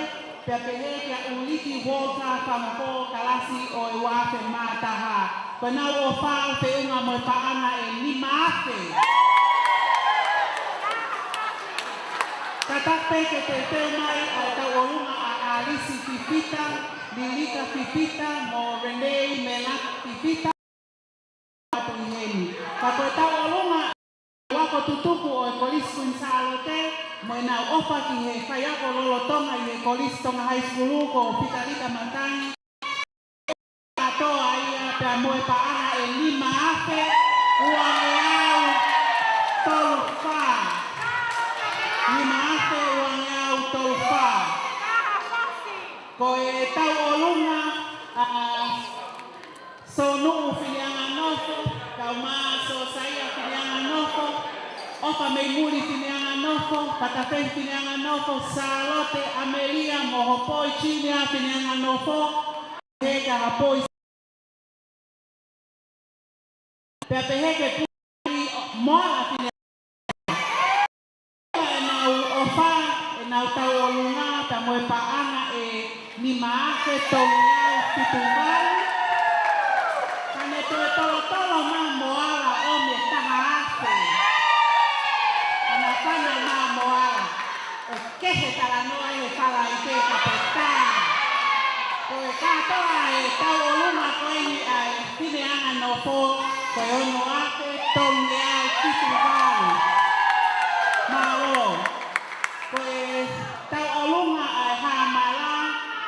pia pehe kia uliti Walter Pampo kalasi o uape mātaha. Penau o whao te unga moe paana e lima afe. Katakpe ke te teo mai au tau orunga a Alisi Pipita, Lilika Pipita, mo Renee Melak Pipita, Kakoe tau orunga wako tutupu o ekolis kunsalo te mo na ofa ki he faya ko lolo tonga i ekolis tonga high school ko pitalika matang ato ai pa mo pa ana e lima afe uangau tolfa lima afe uangau tolfa ko e tau olunga sonu filianga nofo kauma so saya filianga nofo ofa meimuri filianga nofo patafen filianga nofo Salote Amelia mohopoi chini filianga nofo hega hapoi pepeheke puri mola filianga na ofa na tawolunga tamoe paana e ni maafe tonga pitubal tolo moala o me tahaase anafanya moala o kehe talanoa e fala i te kapeta ko e katoa e tawolunga koini ai fineanga no po ko ono ake tonge ai pitubal malo ko e tawolunga ai hamala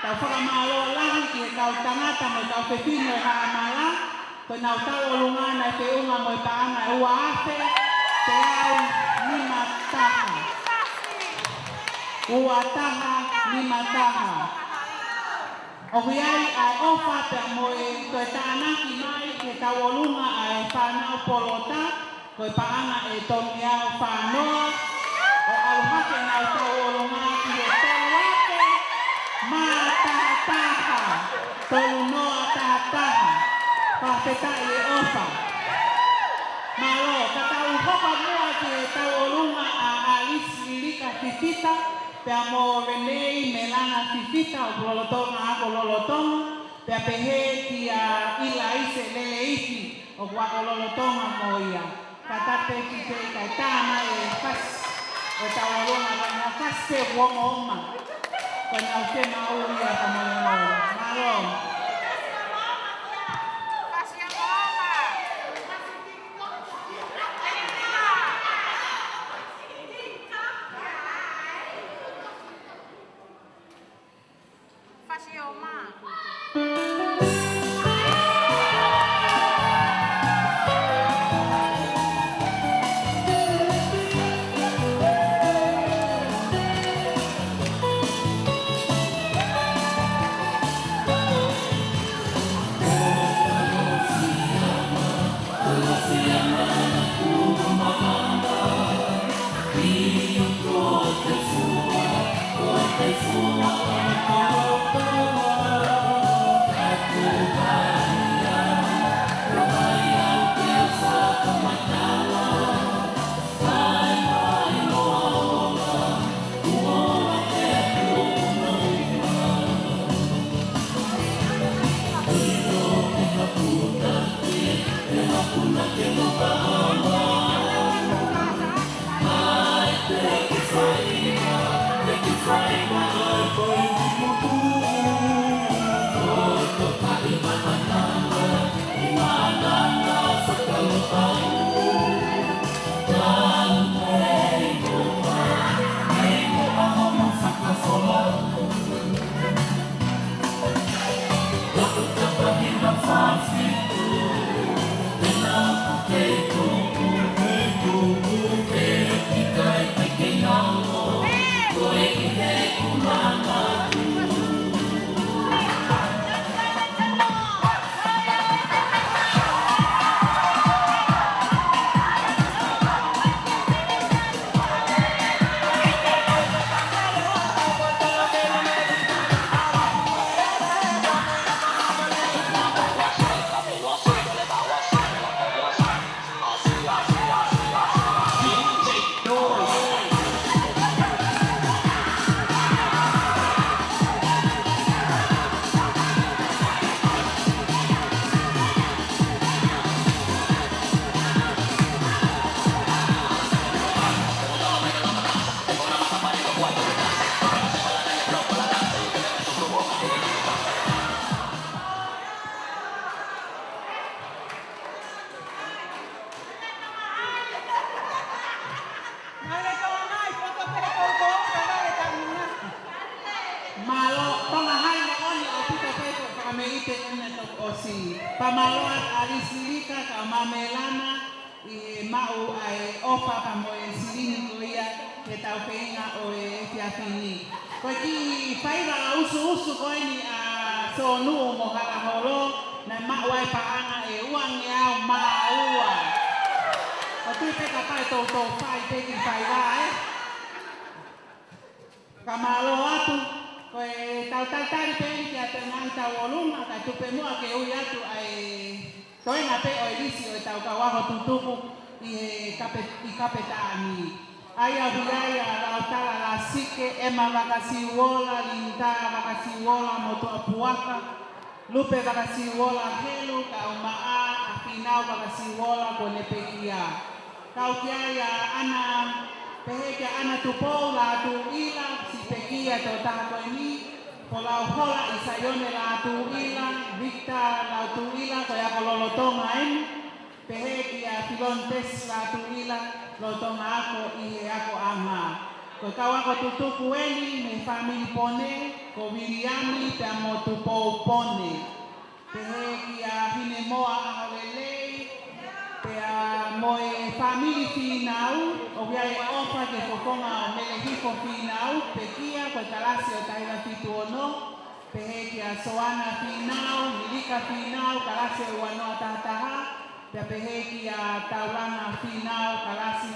tau whakamalo lahi ki e kau tangata mo kau pepino e hamala ko nau tau olunga na te unga mo paanga e ua afe te au ni mataha. Ua taha ni mataha. O hiai ai ofa te mo e koe tānaki mai ke tau olunga ai whanau polota koe paanga e tongiau whanoa o aluhake nau tau olunga ki e tau ake mataha taha tolu noa taha taha. Pahpeta e ofa. Malo, katau hopa mua ke tau olunga a Alice Lilika Fifita, pea mo Renee Melana Fifita o lolotonga ako lolotonga, pea pehe ki a ila ise lele isi o wako lolotonga mo ia. Katate ki te kai tāna e kas o tau olunga wana kas te wongo oma. Kona o te mauria kamolengo. Malo. Pamaloa alisilika ka mamelana I mau ai opa pa mo e silini ko ia e tau peinga o e fiafini. Ko ki whaira usu ko ni a sonu mo hara holo na mau ai paanga e uangi au maua. Ko tui peka pai tau whai peki whaira Kamalo atu ko e tau tari peni ki a te ngai tau olunga ka tupe mua ke ui atu ai Toi na pe o elisi o tau kawaho tutuku I kapetani. Aya huyaya lautala la sike ema vakasiwola linta vakasiwola moto apuaka lupe vakasiwola helu ka umaa afinau vakasiwola kone pekia. Kau kiaya ana peheke ana tupou la tu ila si pekia to tato ini Polau hola isayone la tuila, Victa la tuila, kaya kololotonga peheki a filontes la tuila, lotonga ako ihe ako anga. Ko kau ako tutuku me family pone, ko Viriami te amo tupou pone. Peheki a hine moa aholelei, pe a moe family finau, o viae ofa ke fokonga o melehiko finau, pekia ko kalasi o taila fitu ono, peheki a soana finau, milika finau, kalasi o wanoa tahataha, pe peheki a taulanga finau, kalasi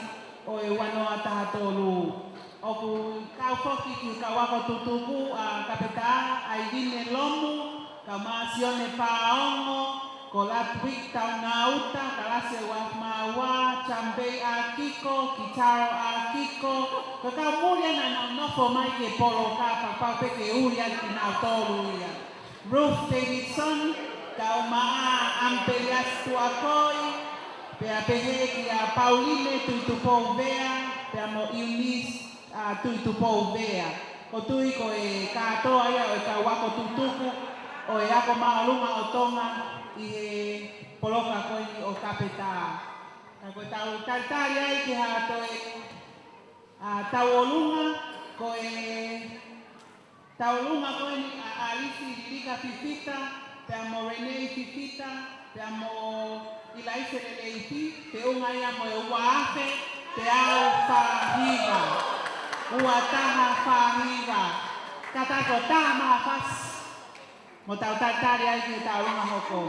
o wanoa tahatolu. Oku kau foki ki kawako tutuku a kapeta aidine lomu, kamasione paongo, Kolat wik tau nauta, kalase wak mawa, chambe a kiko, kitaro a kiko. Kakau mulia na nofo mai ke polo ka, papau peke uria ki nau tolu ia. Ruth Davidson, kau maa ampelias tuakoi, pea pehe ki a Pauline tuitupou vea, pea mo Eunice tuitupou vea. Ko tui ko e katoa ia o e kawako tutuku, o e ako maolunga o tonga, I poloka koe ni o kapeta. Kako tau taitari ai ki ha toe tau olunga koe tau olunga koe ni a Alisi Lika Fifita, pe amo Renee Fifita, pe amo Ilaise Leleifi, pe unga ia mo e uaafe, pe au whahiga. Ua taha whahiga. Katako taha maha fas. Mo tau taitari ai ki tau lunga hoko.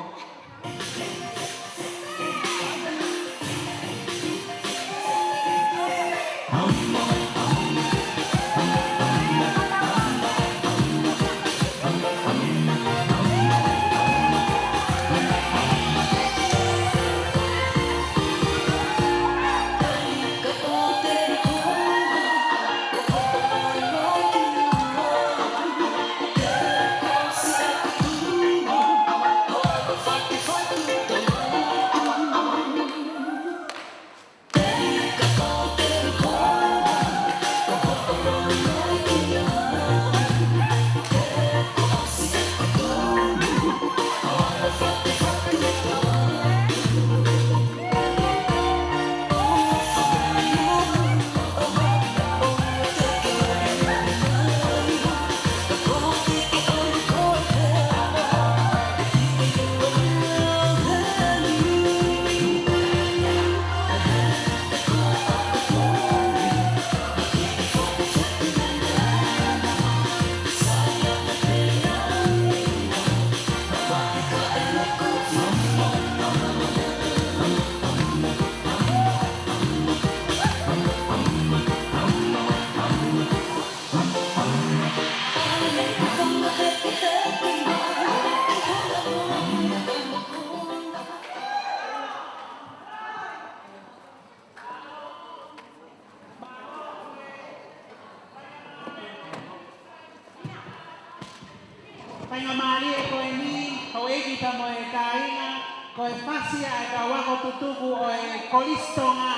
Painga marie koe ni, hau eki ta mo e kāinga, koe whasia e ka wako tutuku o e kolistonga.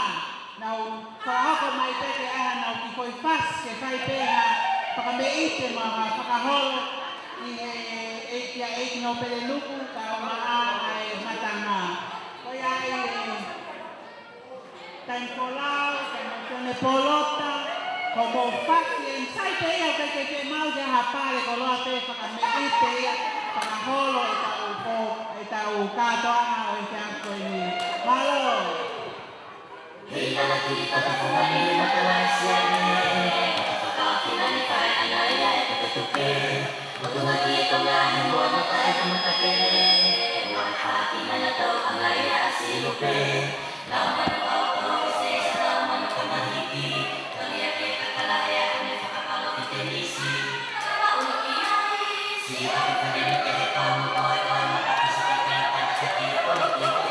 Nau whaako mai peke aha nau ki koe whas ke whai pēha, whakame ite maha, whakaholo, I e kia eki no pere luku, ka o maa e matanga. Koe ai e tainkolao, tainotone polota, Como fácil, sai te ia ke mau ja hapare ko loa te whakame ite ia Panaholo e tau katoanga o e te ako i malo.
Hei ala kiri kata kumani matalai siane Kakakina ni kai anaya e katutuke Utumagi e tongahi mua maka e kamakakere Uang hati mana tau angaya asilupe Lama na au kono ise sa mana kamahiki Kalia ke kakalaya ane kakakalo ki tenisi Kaunuki hai si ati kanini ke kamu koi koi maka kisiki kata kisiki koi koi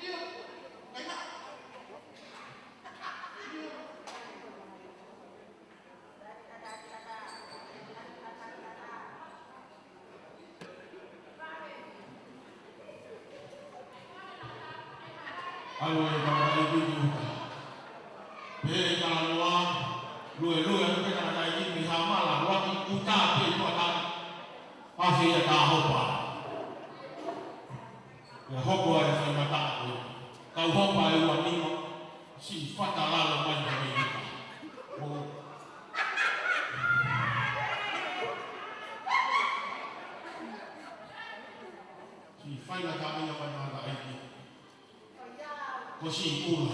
Here.
Alo yang kau ini juga. Beri kalau lu yang kita ada ini sama lah. Waktu kita itu ada masih ada apa? Ya apa yang saya tahu. Kau apa yang ini sifat Allah macam ini. Sifat lah kami yang ada ini. Kau sibuk.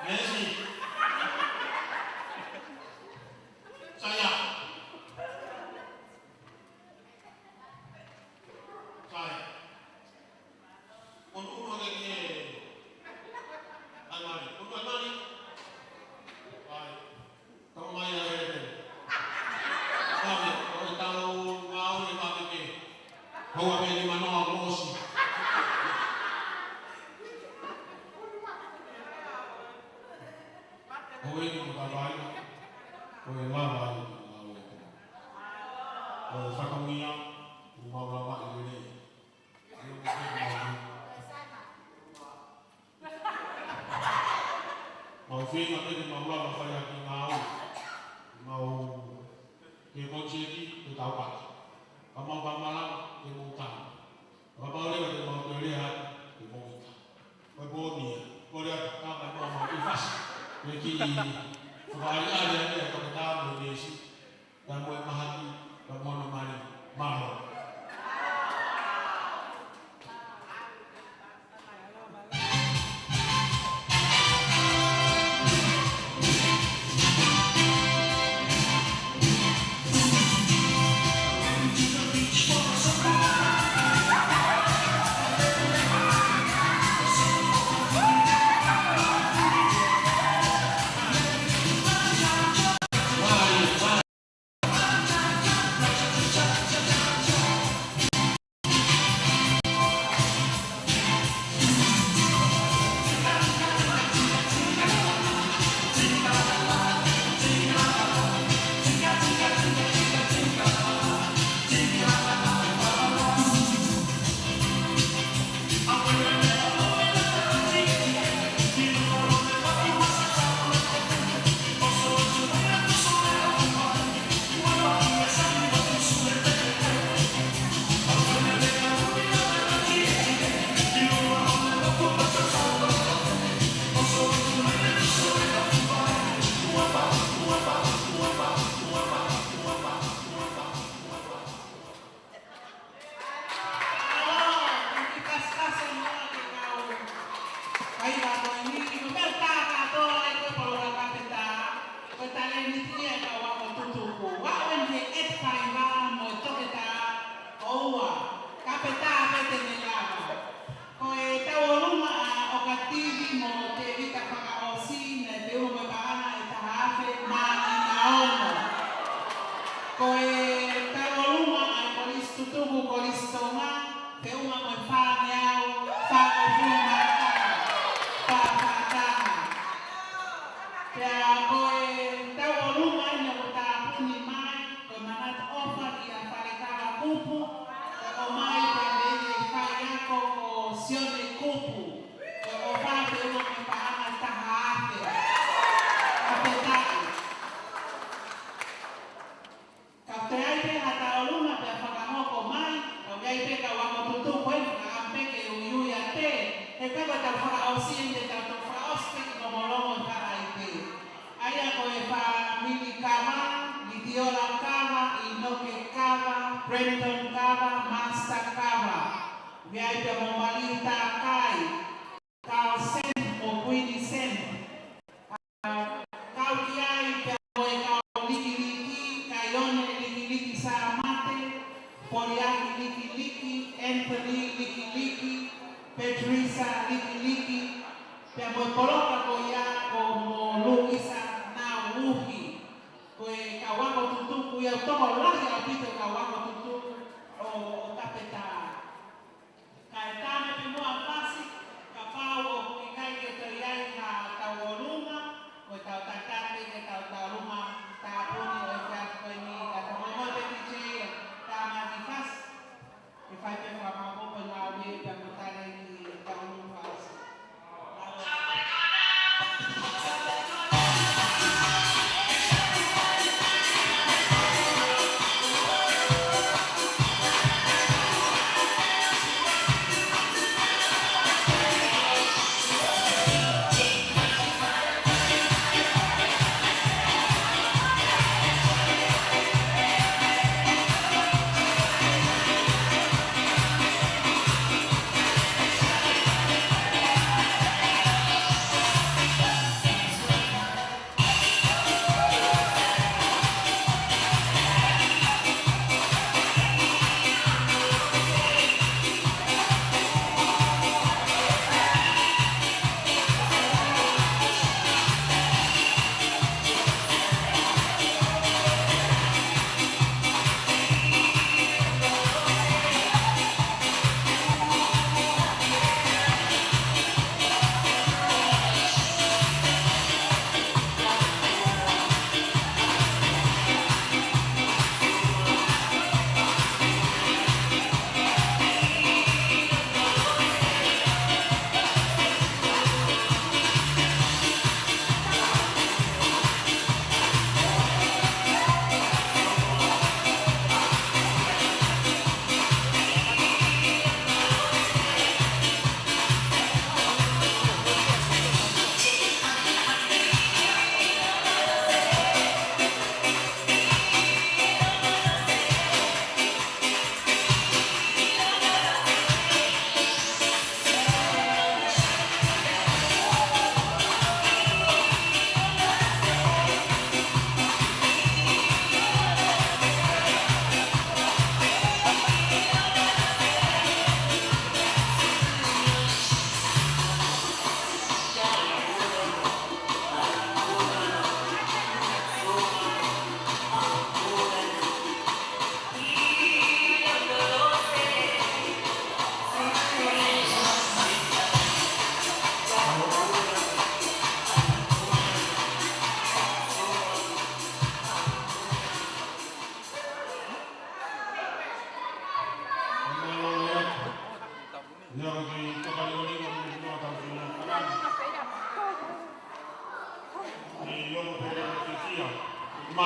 Merci. Kowe ni mutabai. Kowe lama ni lawe. Kowe sakamia umawama ini. Mau fing apa ni mau lama saya ni mau emoji tu tahu pak. Kamu bamalang di mutan. Kamu boleh ada mau terlihat di mutan. Berbunyi, boleh kamu mau ifas. Jadi sekali ada yang kita Indonesia dan buat mahati dan mau nemani malu.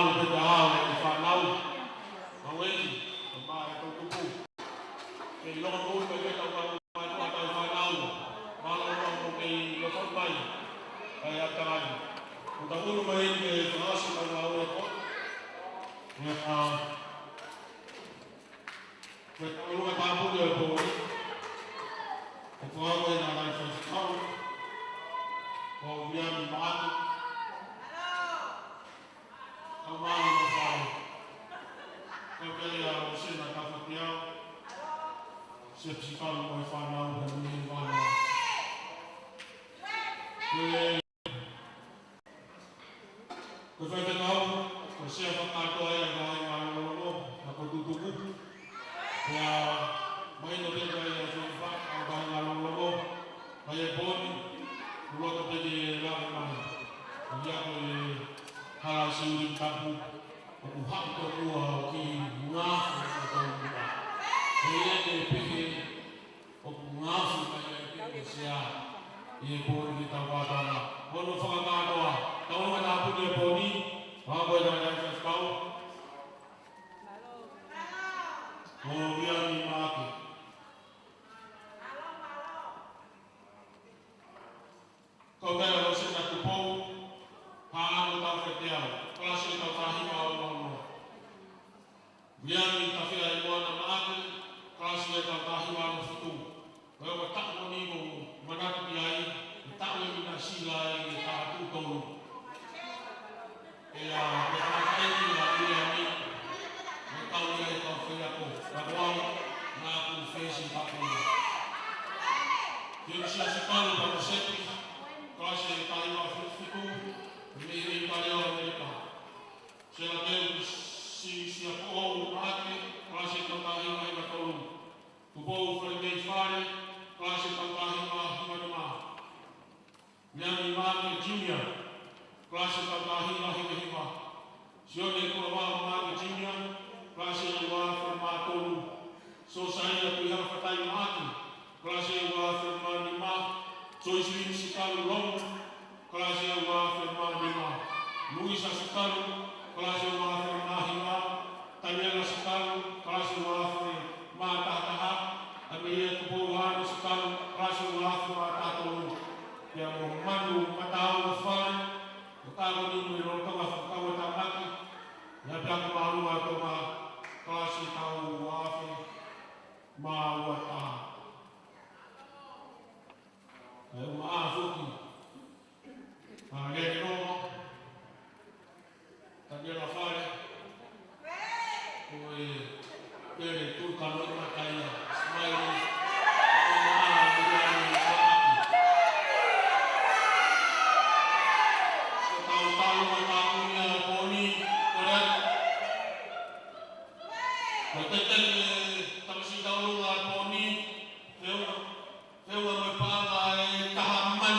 malu pe hao e fa nau. Maweki, ma e tau tupu. Ke longa ko pe ka ka ma ko ta fa nau. Ma lo ko ke lo ko mai. Ai atai. Ko ta ulu mai ke nasi ka nau e ko. Ya ko ta ulu ka pu de ko. Ko ko ai na lai fa kau. Ko via mi mate. Kamau no fai. Ko ke ia o se na ka fatiao. Se psikal ko fa na o ni va na. Ko fa te kau, ko se fa ka to ai ga ai ma no no, na ko tu tu. Ya mai no le ga ia so fa ga ga no no. Mai boni, lo ko te la ma. Ya ko hala suri kapu ko hak ko ua ki nga ko ko ele de pehe o nga su ka ye sia ye ko ni ta wa ta na ko no fa ka do a ta o na pu de boni ha ko da ya sa kau o via ni ma ke ko ka lo se na ku po ha anu ta fetiao klase ta tahi ma o no viani ta fia i moana maake klase ta tahi ma o fitu ko ko ta ko ni mo manatu ki ai ta o ni na sila i ta tu to e a ko ta kai ni la ni ni ta o ni ta fia ko ta wa na ku fesi ta ko ni si se palo pa se klase ta i ma fitu Miri Paleo America. Se la deu si a o ate, classe tantahi mai na tolu. Tu bou frente fare, classe tantahi ma hima. Nyami mame junior, classe tantahi ma hima. Sione ko wa mame junior, classe wa forma tolu. So sai ku ha fatai mate, classe wa forma lima. So isi sikalu long. Klase wa firma lima, Luisa Sekalu, klase wa firma hima, Taniela Sekalu, klase wa firma tahtaha, Amelia Kubuhan Sekalu, klase wa firma tahtolu. Yang memandu matau fai, utago ni miro kama kawa tamaki, ya biang malu atau ma klase tau wa firma wa ta. Maafuki. Lei no, Daniela fare, poi per tu calor na caia, smile, tahu punya poni, korek, betul tak mesti tahu lah poni, saya berpakai tahaman.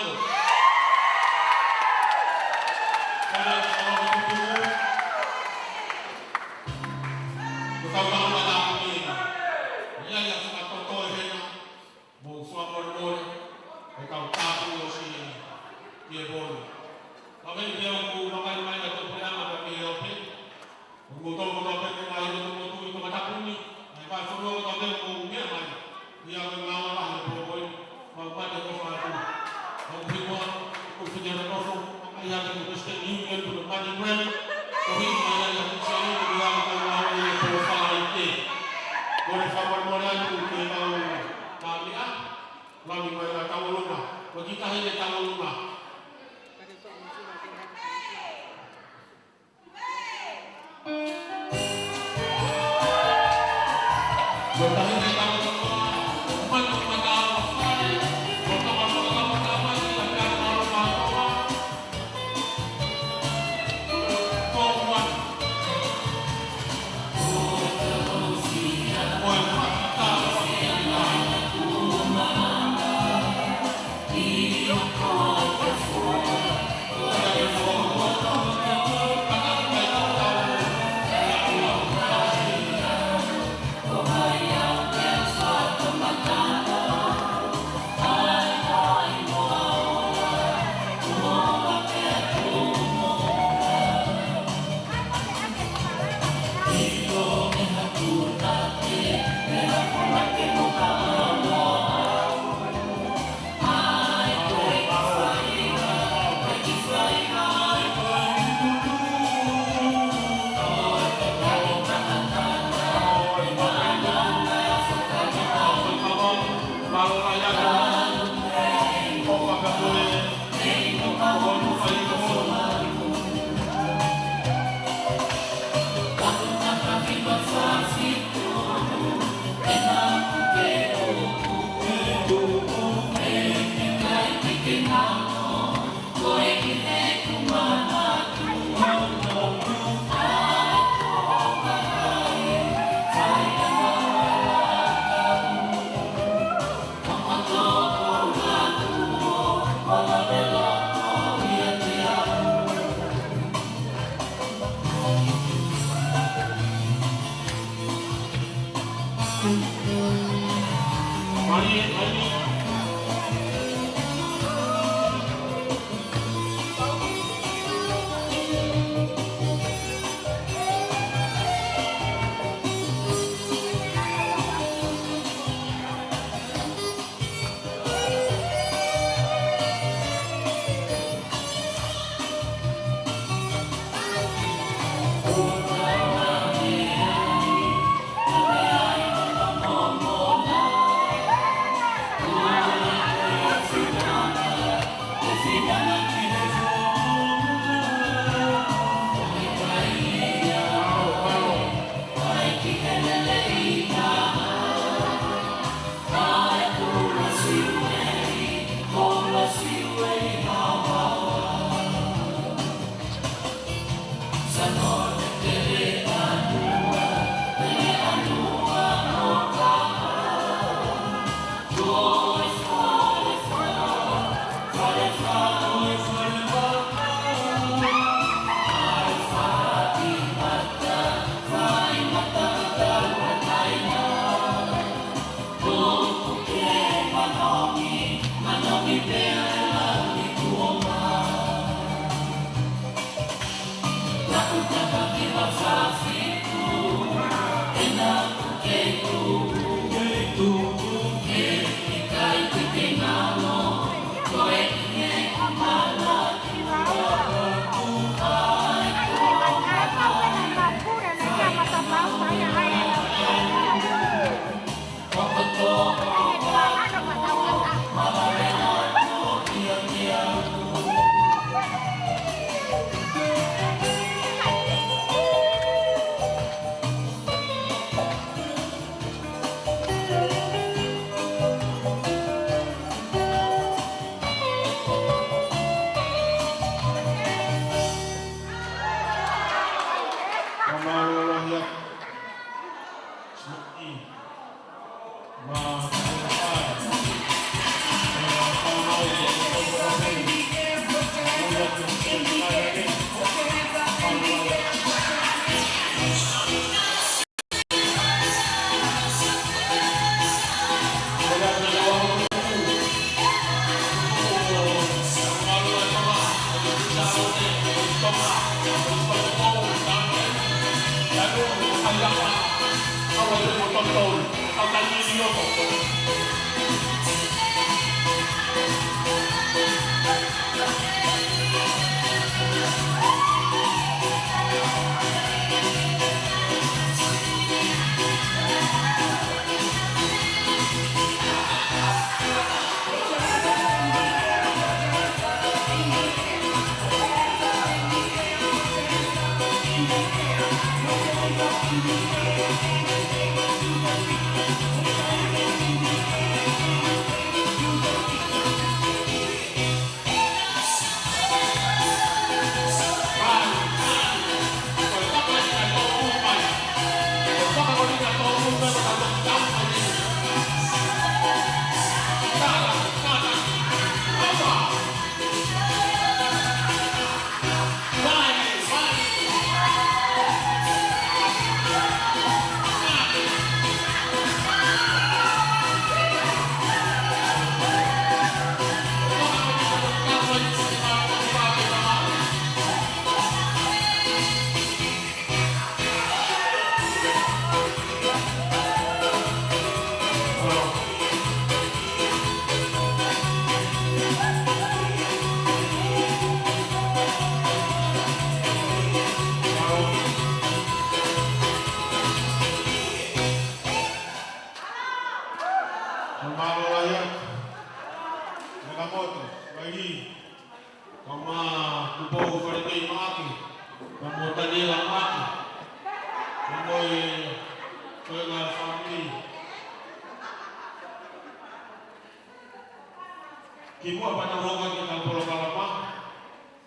Kimua pada rogan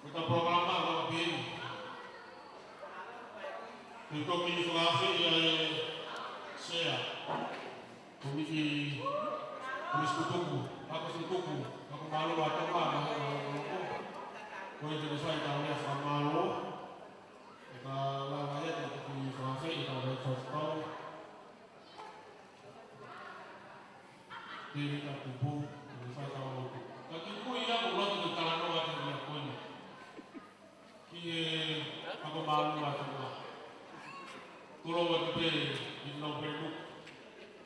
kita programa kalau begini. Untuk inflasi saya komisi kutuku, aku malu atau apa? Boleh jadi saya tahu ya sama lo. Kalau ayat yang di Sulawesi itu ada sosok di tubuh di saya tahu. Tapi kui ya bukan itu jalan luar yang punya. Kini aku malu lah semua. Kalau waktu di November,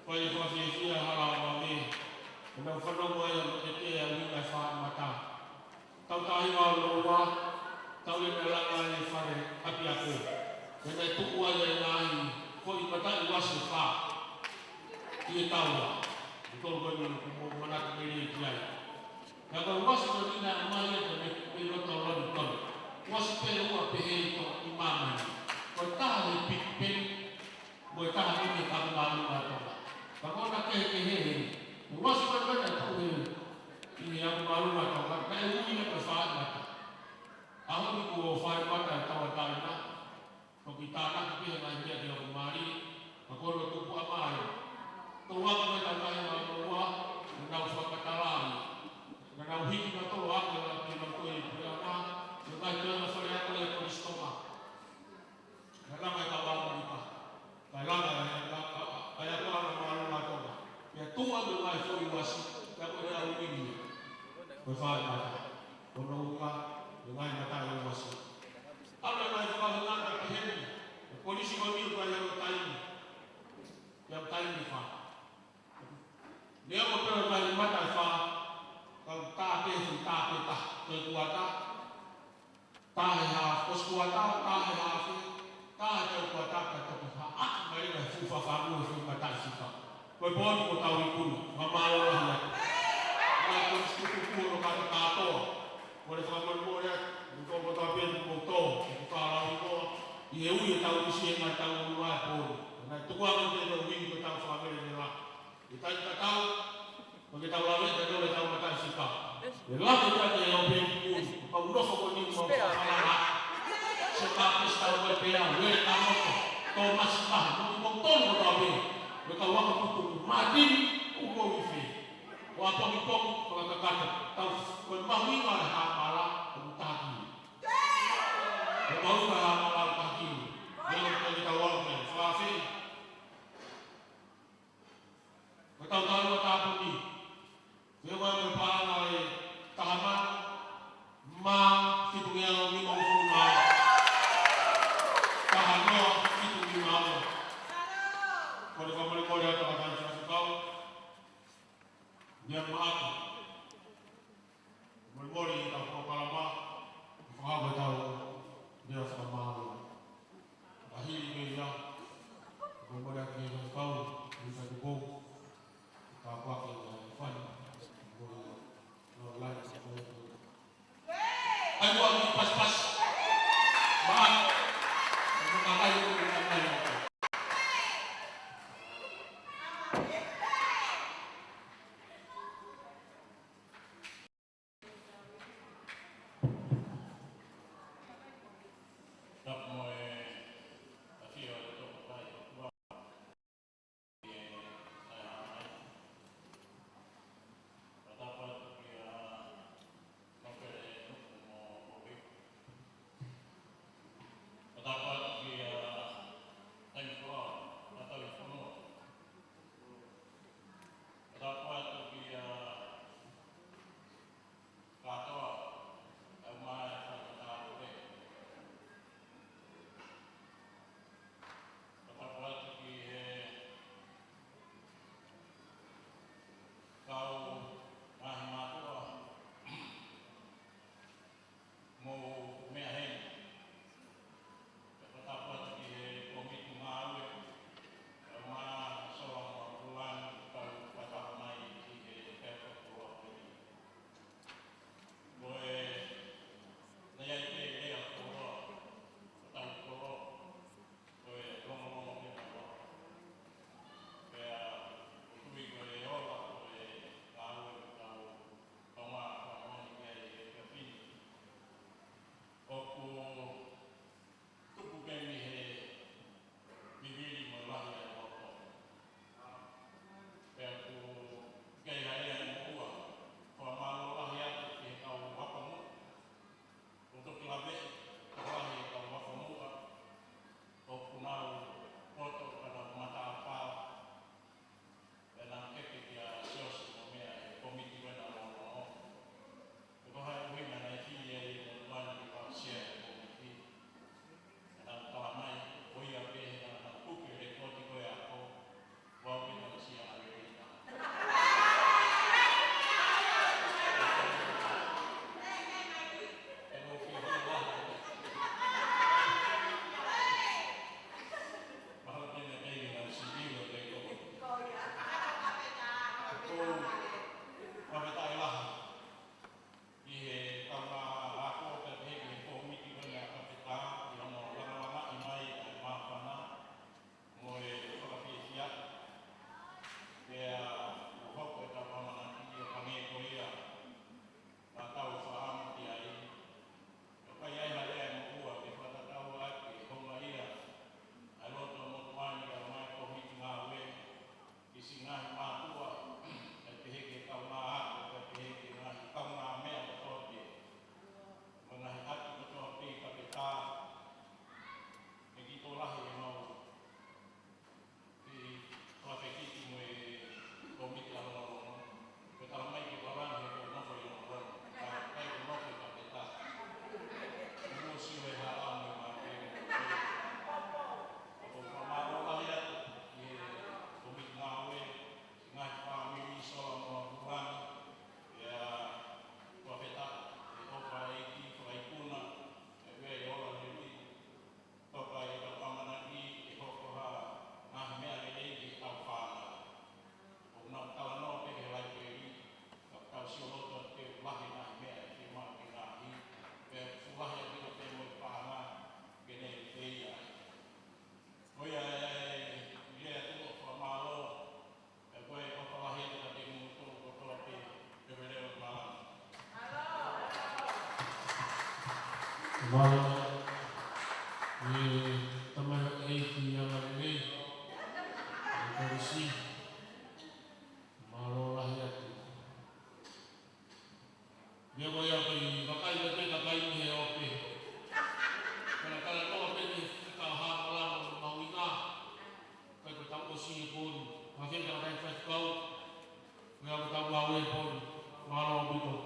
kalau Sulawesi ya halau lagi. Kalau fenomen yang itu yang kita saat mata. Tahu tahu malu luar. Tahu yang dalam lagi fare api aku. Karena itu uang yang lain. Kau ibadah uang suka. Dia tahu lah. Betul betul mana kembali dia. Kalau uang suka tidak amal itu belum tahu betul. Uang suka uang pergi itu imam. Kau tahu pipin. Kau tahu ini kamu malu atau. Kalau nak kehe. Uang suka mana tahu ini aku malu atau. Kalau ini kesalahan mata. Aku ni ko fai mata tahu tahu na. Kau kita nak pergi dengan dia dia kemari. Aku lo tu buat apa? Tuhan kita tahu yang luar. Menau suatu katalan. Menau hidup atau aku yang kita tahu yang berapa. Sebab itu masalah aku yang beristoma. Dalam kita bangun kita. Dalam ayat Tuhan malu atau. Ya Tuhan bermain suri wasi. Yang ada ini. Berfai mata. Menunggu. Dengan mata yang masuk. Apa yang kita lakukan terkait polisi mobil yang time ni fa. Dia betul betul mata fa. Kalau tak betul tak betul kekuatan. Tak ada kekuatan tak ada tak ada kekuatan kekuatan. Mereka sufa faru sufa tak sufa. Berpon kita tahu itu. Mamal lah. Kalau kita pun kata kata. Boleh sama boleh, untuk bertabung motor, kalau itu, ia tahu usia yang tahu luar pun. Nah, tu orang yang tahu tahu suami dia lah. Kita tahu, bagi tahu lagi kita boleh tahu mata sikap. Dalam kita yang lebih pun, kalau udah soal ini mau salah, sikap kita berbeda. Kita tahu, tahu masalah, motor bertabung, kita waktu itu mati, ukur wifi. Walaupun itu kalau kata tahu bermahu mana hamalah tadi. Bermahu mana hamalah tadi. Yang kita walaupun Sulawesi. Kita tahu apa ni. Dia berpaling oleh tahanan ma situ yang lima puluh mai. Tahanan situ lima puluh. Kalau kamu boleh katakan sesuatu. Dia maaf. Memori tak lama. Faham tahu dia sama. Akhir dia. Kemudian dia tahu bisa dukung. Tak apa yang fun. Lain semua. Ayo ambil pas-pas. Maaf. Terima kasih kerana Malu ni teman Eki yang ada ni, polisi malu rakyat. Dia boleh pergi pakai lebih pakai ni oke. Kalau kau oke ni kau hamil mau ingat, kau tahu polisi pun macam orang fresh kau, kau tahu awal pun malu begitu.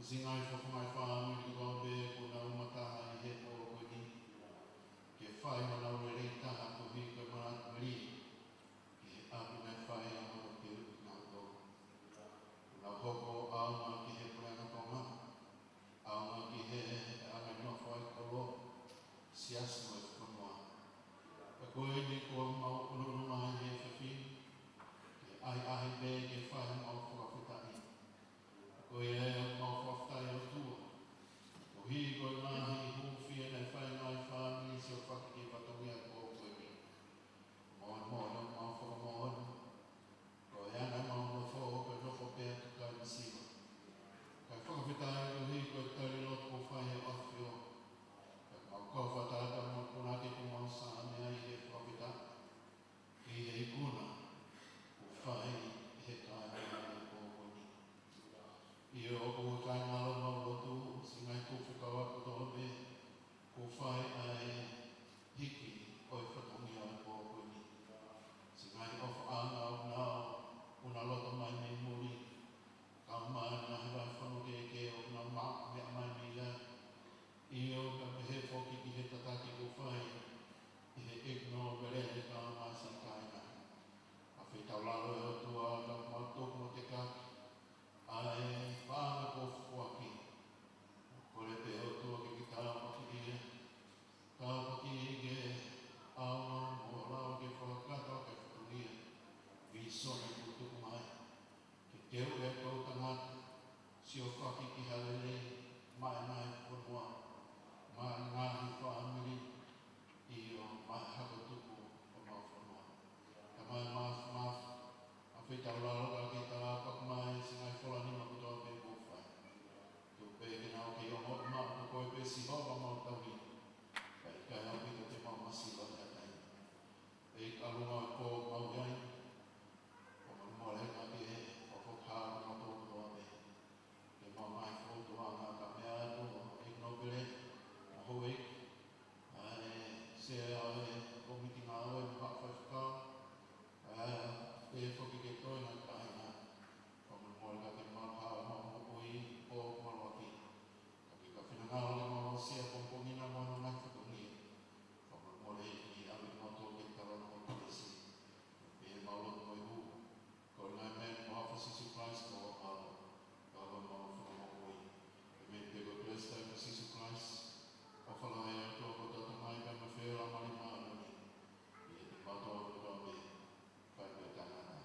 Singai whakungai whānui ki kua be kuna umataha I he po koni. Ke whai mana ure rei taha ko hi ka marat mari. Ke api mai whai a mana ke uki ngā tō. Nā hoko aunga ki he purenga tonga. Aunga ki he anga nofo ai kolo. Siasi mai whanoa. Ka koe ni kua mau unuruma I he whiwhi. Ke ai ahi be ke whai mau whakawhitai. Koe e mau whawhtai o tua. O hi koe mahi hūwhi e nei whai mai whāmi si o whaki ki whatongia kō koe mi. Moan moan mau whakamoan. Koe ana mau no whō koe nofo pēr tukai ni siwa. Kai whakawhitai o hi koe tari lot ko whai e awhi o. Kai mau kawhatata mo punake ko mau sāne ai he whakawhitai. I he ikuna. O whai he kai mai kō koni. I o ko kai ngalo no lotu, singai kufu kawa se o miti ngā oe ni whakawhakau. E whoki ke toi nā kāina. Whamurumore ka te marahau mā oi o marwaki. Ka ki ka whinangau le mō sea pongpongina mō nā whakungi. Whamurumore i awi noto ke tarana o Palesi. E maulot moi hu. Ko ngā mea mō hawha Sisu Christ o alo. Ka alo mō whanamo oi. E me te go bless time of Sisu Christ. O whalai au tō ko tata mai ka mawhera mani maanani. I te patoa ko tō me. Whai me tangana.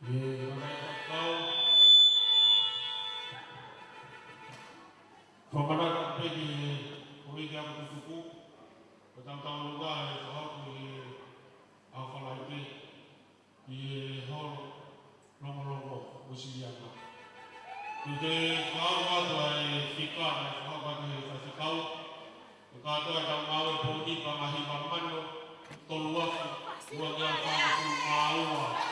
Amen.
Whamarata peki o i te apa tutuku. O tātau runga e whahatu i a whalai te. I e horo rongo o Sirianga. I te whahau atua e whika e whahau atu e whawhikau. E kātua e tau ngāwe pōni pa mahi pa mano. Tolu aku. Ua ngā whahatu ngā ua.